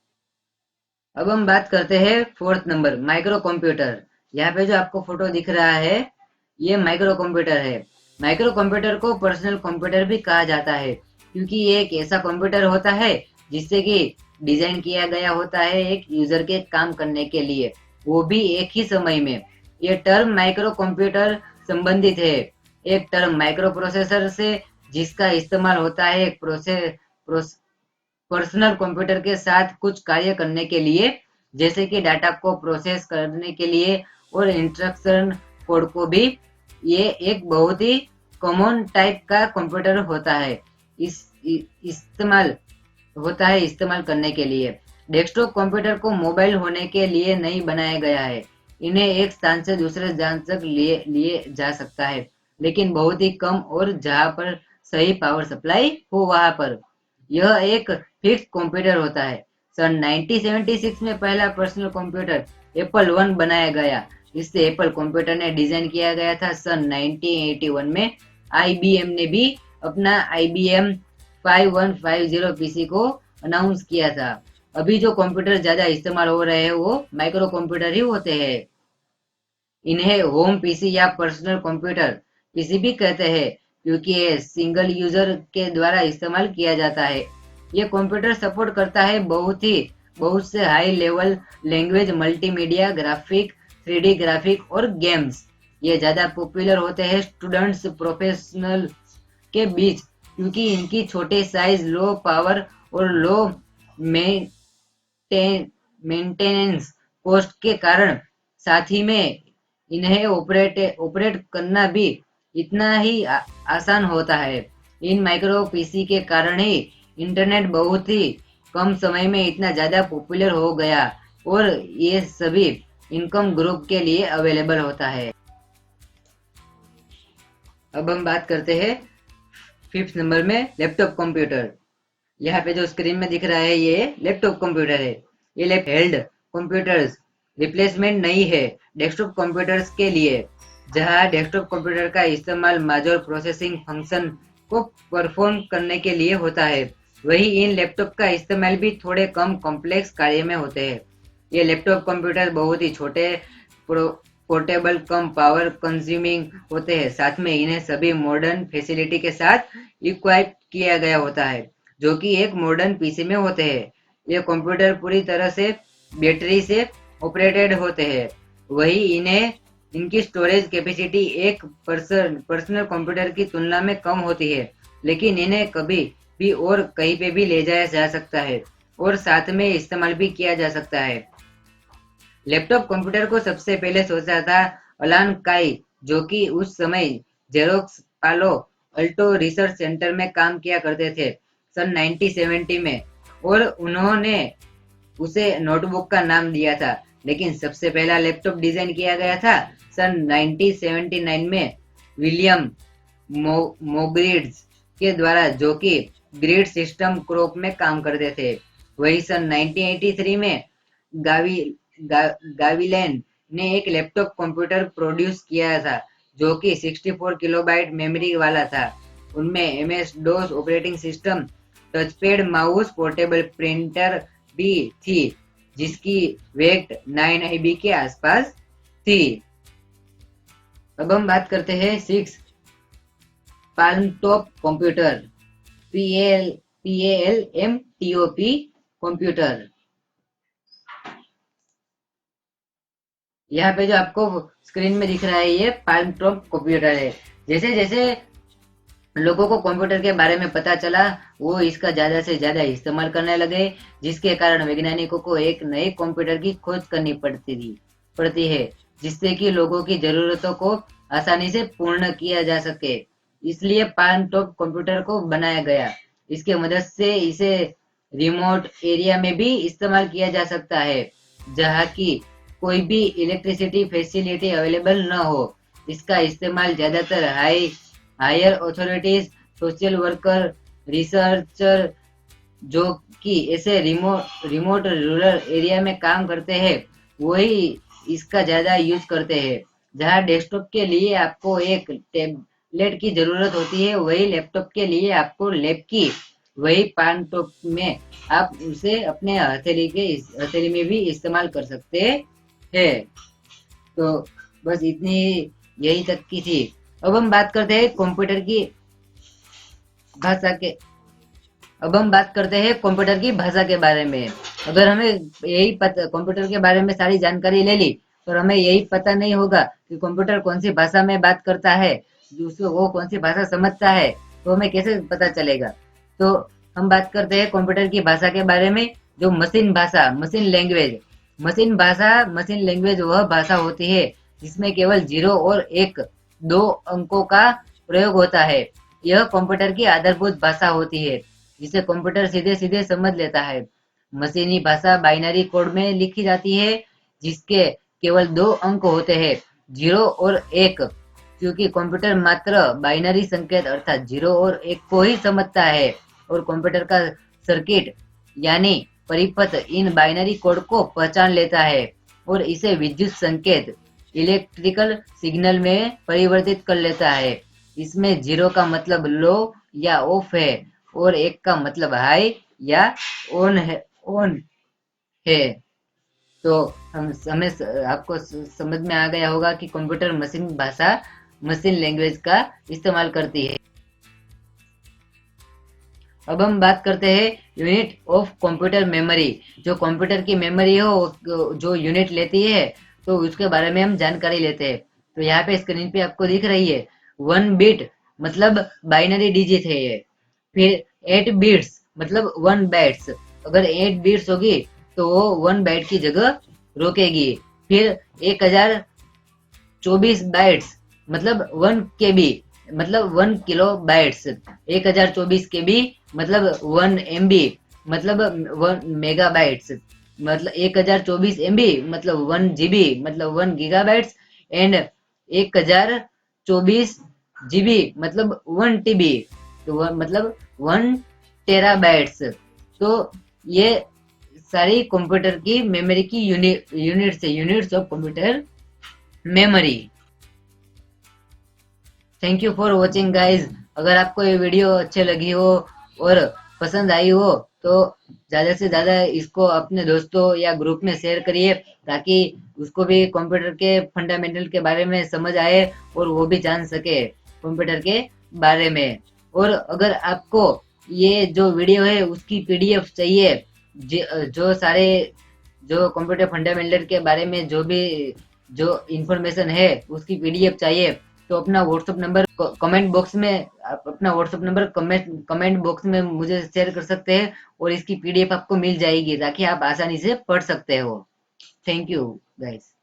Speaker 1: अब हम बात करते हैं फोर्थ नंबर, माइक्रो कंप्यूटर। यहाँ पे जो आपको फोटो दिख रहा है, ये माइक्रो कंप्यूटर है। माइक्रो कंप्यूटर को पर्सनल कंप्यूटर भी कहा जाता है, क्योंकि ये एक ऐसा कंप्यूटर होता है जिससे कि डिजाइन किया गया होता है एक यूजर के काम करने के लिए, वो भी एक ही समय में। ये टर्म माइक्रो कंप्यूटर संबंधित है एक टर्म माइक्रो प्रोसेसर से, जिसका इस्तेमाल होता है एक पर्सनल कंप्यूटर के साथ कुछ कार्य करने के लिए, जैसे कि डाटा को प्रोसेस करने के लिए और इंस्ट्रक्शन कोड को भी। ये एक बहुत ही कॉमन टाइप का कंप्यूटर होता है इस्तेमाल करने के लिए। डेस्कटॉप कंप्यूटर को मोबाइल होने के लिए नहीं बनाया गया है। इन्हें एक स्थान से दूसरे स्थान तक लिए जा सकता है, लेकिन बहुत ही कम, और जहां पर सही पावर सप्लाई हो वहां पर। यह एक फिक्स कंप्यूटर होता है। सन 1976 में पहला पर्सनल कंप्यूटर एप्पल 1 बनाया गया, जिससे एप्पल कंप्यूटर ने डिजाइन किया गया था। सन 1981 में आईबीएम ने भी अपना IBM 5150 पीसी को अनाउंस किया था। अभी जो कंप्यूटर ज्यादा इस्तेमाल हो रहे हैं वो माइक्रो कंप्यूटर ही होते हैं। इन्हें होम पीसी या पर्सनल कंप्यूटर पीसी भी कहते हैं, क्योंकि ये सिंगल यूजर के द्वारा इस्तेमाल किया जाता है। ये कंप्यूटर सपोर्ट करता है बहुत से high level language, multimedia graphic, 3D graphic और गेम्स। ये ज्यादा पॉपुलर होते हैं स्टूडेंट्स, प्रोफेशनल के बीच, क्योंकि इनकी छोटे साइज, लो पावर और लो मेंटेनेंस कॉस्ट के कारण। साथ ही में इन्हें ऑपरेट करना भी इतना ही आसान होता है। इन माइक्रो पीसी के कारण ही इंटरनेट बहुत ही कम समय में इतना ज्यादा पॉपुलर हो गया, और ये सभी इनकम ग्रुप के लिए अवेलेबल होता है। अब हम बात करते हैं फिफ्थ नंबर में, लैपटॉप कंप्यूटर। यहाँ पे जो स्क्रीन में दिख रहा है ये लैपटॉप कंप्यूटर है। ये लैपटॉप हेल्ड कंप्यूटर्स रिप्लेसमेंट नहीं है डेस्कटॉप कंप्यूटर्स के लिए, जहाँ डेस्कटॉप कंप्यूटर का इस्तेमाल मेजर प्रोसेसिंग फंक्शन को परफॉर्म करने के लिए होता है। वही इन लैपटॉप का इस्तेमाल भी थोड़े कम कॉम्प्लेक्स कार्य में होते हैं। ये लैपटॉप कंप्यूटर बहुत ही छोटे, पोर्टेबल, कम पावर कंज्यूमिंग होते हैं। साथ में इन्हें सभी मॉडर्न फैसिलिटी के साथ इक्वाइप किया गया होता है, जो कि एक मॉडर्न पीसी में होते हैं। ये कंप्यूटर पूरी तरह से बैटरी से ऑपरेटेड होते हैं। वही इन्हें इनकी स्टोरेज कैपेसिटी एक पर्सनल कंप्यूटर की तुलना में कम होती है, लेकिन इन्हें कभी भी और कहीं पे भी ले जाया जा सकता है और साथ में इस्तेमाल भी किया जा सकता है। लैपटॉप कंप्यूटर को सबसे पहले सोचा था अलान काई, जो कि उस समय जेरोक्स पालो अल्टो रिसर्च सेंटर में काम किया करते थे सन 1970 में, और उन्होंने उसे नोटबुक का नाम दिया था। लेकिन सबसे पहला लैपटॉप डिजाइन किया गया था सन 1979 में विलियम मोग्रिड्स के द्वारा, जो कि ग्रिड सिस्टम क्रोप में काम करते थे। वही सन 1983 में गावी गाविलेन ने एक लैपटॉप कंप्यूटर प्रोड्यूस किया था, जो कि 64 किलोबाइट मेमोरी वाला था। उनमें MS DOS operating system, touchpad, mouse, portable printer भी थी, जिसकी वेट 9 आईबी के आसपास थी। अब हम बात करते हैं 6 palm top computer, PALM computer. यहाँ पे जो आपको स्क्रीन में दिख रहा है ये पाल्म टॉप कंप्यूटर है। जैसे जैसे लोगों को कंप्यूटर के बारे में पता चला, वो इसका ज्यादा से ज्यादा इस्तेमाल करने लगे, जिसके कारण वैज्ञानिकों को एक नए कंप्यूटर की खोज करनी पड़ती है, जिससे कि लोगों की जरूरतों को आसानी से पूर्ण किया जा सके। इसलिए पाल्म टॉप कंप्यूटर को बनाया गया। इसके मदद से इसे रिमोट एरिया में भी इस्तेमाल किया जा सकता है, जहाँ की कोई भी इलेक्ट्रिसिटी फैसिलिटी अवेलेबल न हो। इसका इस्तेमाल ज्यादातर higher authorities, social worker, researcher, जो कि ऐसे रिमोट रूरल एरिया में काम करते हैं, वही इसका ज्यादा यूज करते हैं। जहाँ डेस्कटॉप के लिए आपको एक टैबलेट की जरूरत होती है, वही लैपटॉप के लिए आपको लैप की, वही पान टॉप में आप उसे अपने हथेली में भी इस्तेमाल कर सकते हैं। तो बस इतनी यही तक की थी। अब हम बात करते हैं कंप्यूटर की भाषा के अब हम बात करते हैं कंप्यूटर की भाषा के बारे में। अगर हमें यही पता कंप्यूटर के बारे में सारी जानकारी ले ली, और हमें यही पता नहीं होगा कि कंप्यूटर कौन सी भाषा में बात करता है, उसको वो कौन सी भाषा समझता है, तो हमें कैसे पता चलेगा। तो हम बात करते हैं कंप्यूटर की भाषा के बारे में, जो मशीन भाषा, मशीन लैंग्वेज वह भाषा होती है जिसमें केवल 0 और 1, 2 अंकों का प्रयोग होता है। यह कंप्यूटर की आधारभूत भाषा होती है, जिसे कंप्यूटर सीधे सीधे समझ लेता है। मशीनी भाषा बाइनरी कोड में लिखी जाती है, जिसके केवल 2 अंक होते हैं, 0 और 1, क्योंकि कंप्यूटर मात्र बाइनरी संकेत अर्थात 0 और 1 को ही समझता है, और कंप्यूटर का सर्किट यानी परिपथ इन बाइनरी कोड को पहचान लेता है और इसे विद्युत संकेत, इलेक्ट्रिकल सिग्नल में परिवर्तित कर लेता है। इसमें 0 का मतलब लो या ऑफ है, और 1 का मतलब हाई या ऑन है। तो हमें आपको समझ में आ गया होगा कि कंप्यूटर मशीन भाषा, मशीन लैंग्वेज का इस्तेमाल करती है। अब हम बात करते हैं यूनिट ऑफ कंप्यूटर मेमोरी। जो कंप्यूटर की मेमोरी हो, जो यूनिट लेती है, तो उसके बारे में हम जानकारी लेते हैं। तो यहाँ पे स्क्रीन पे आपको दिख रही है 1 बिट मतलब बाइनरी डिजिट है ये। फिर 8 बिट्स मतलब 1 बाइट्स। अगर 8 बिट्स होगी तो वो 1 बाइट की जगह रोकेगी। फिर 1024 बाइट्स मतलब 1 केबी मतलब 1 किलो बाइट्स। 1024 केबी मतलब 1 एमबी मतलब 1 मेगाबाइट्स। मतलब 1024 एमबी मतलब 1 जीबी मतलब 1 गीगाबाइट्स। एंड 1024 जीबी मतलब 1 टीबी, तो मतलब 1 टेराबाइट्स। तो ये सारी कंप्यूटर की मेमोरी की units of computer memory. Thank you for watching guys. अगर आपको ये वीडियो अच्छी लगी हो और पसंद आई हो तो ज्यादा से ज्यादा इसको अपने दोस्तों या ग्रुप में शेयर करिए, ताकि उसको भी कंप्यूटर के फंडामेंटल के बारे में समझ आए और वो भी जान सके कंप्यूटर के बारे में। और अगर आपको ये जो वीडियो है उसकी पीडीएफ चाहिए, जो सारे जो कंप्यूटर फंडामेंटल के बारे में जो इंफॉर्मेशन है उसकी पीडीएफ चाहिए, तो अपना व्हाट्सएप नंबर कमेंट बॉक्स में, आप अपना व्हाट्सएप नंबर कमेंट बॉक्स में मुझे शेयर कर सकते हैं और इसकी पीडीएफ आपको मिल जाएगी, ताकि आप आसानी से पढ़ सकते हो। Thank you guys.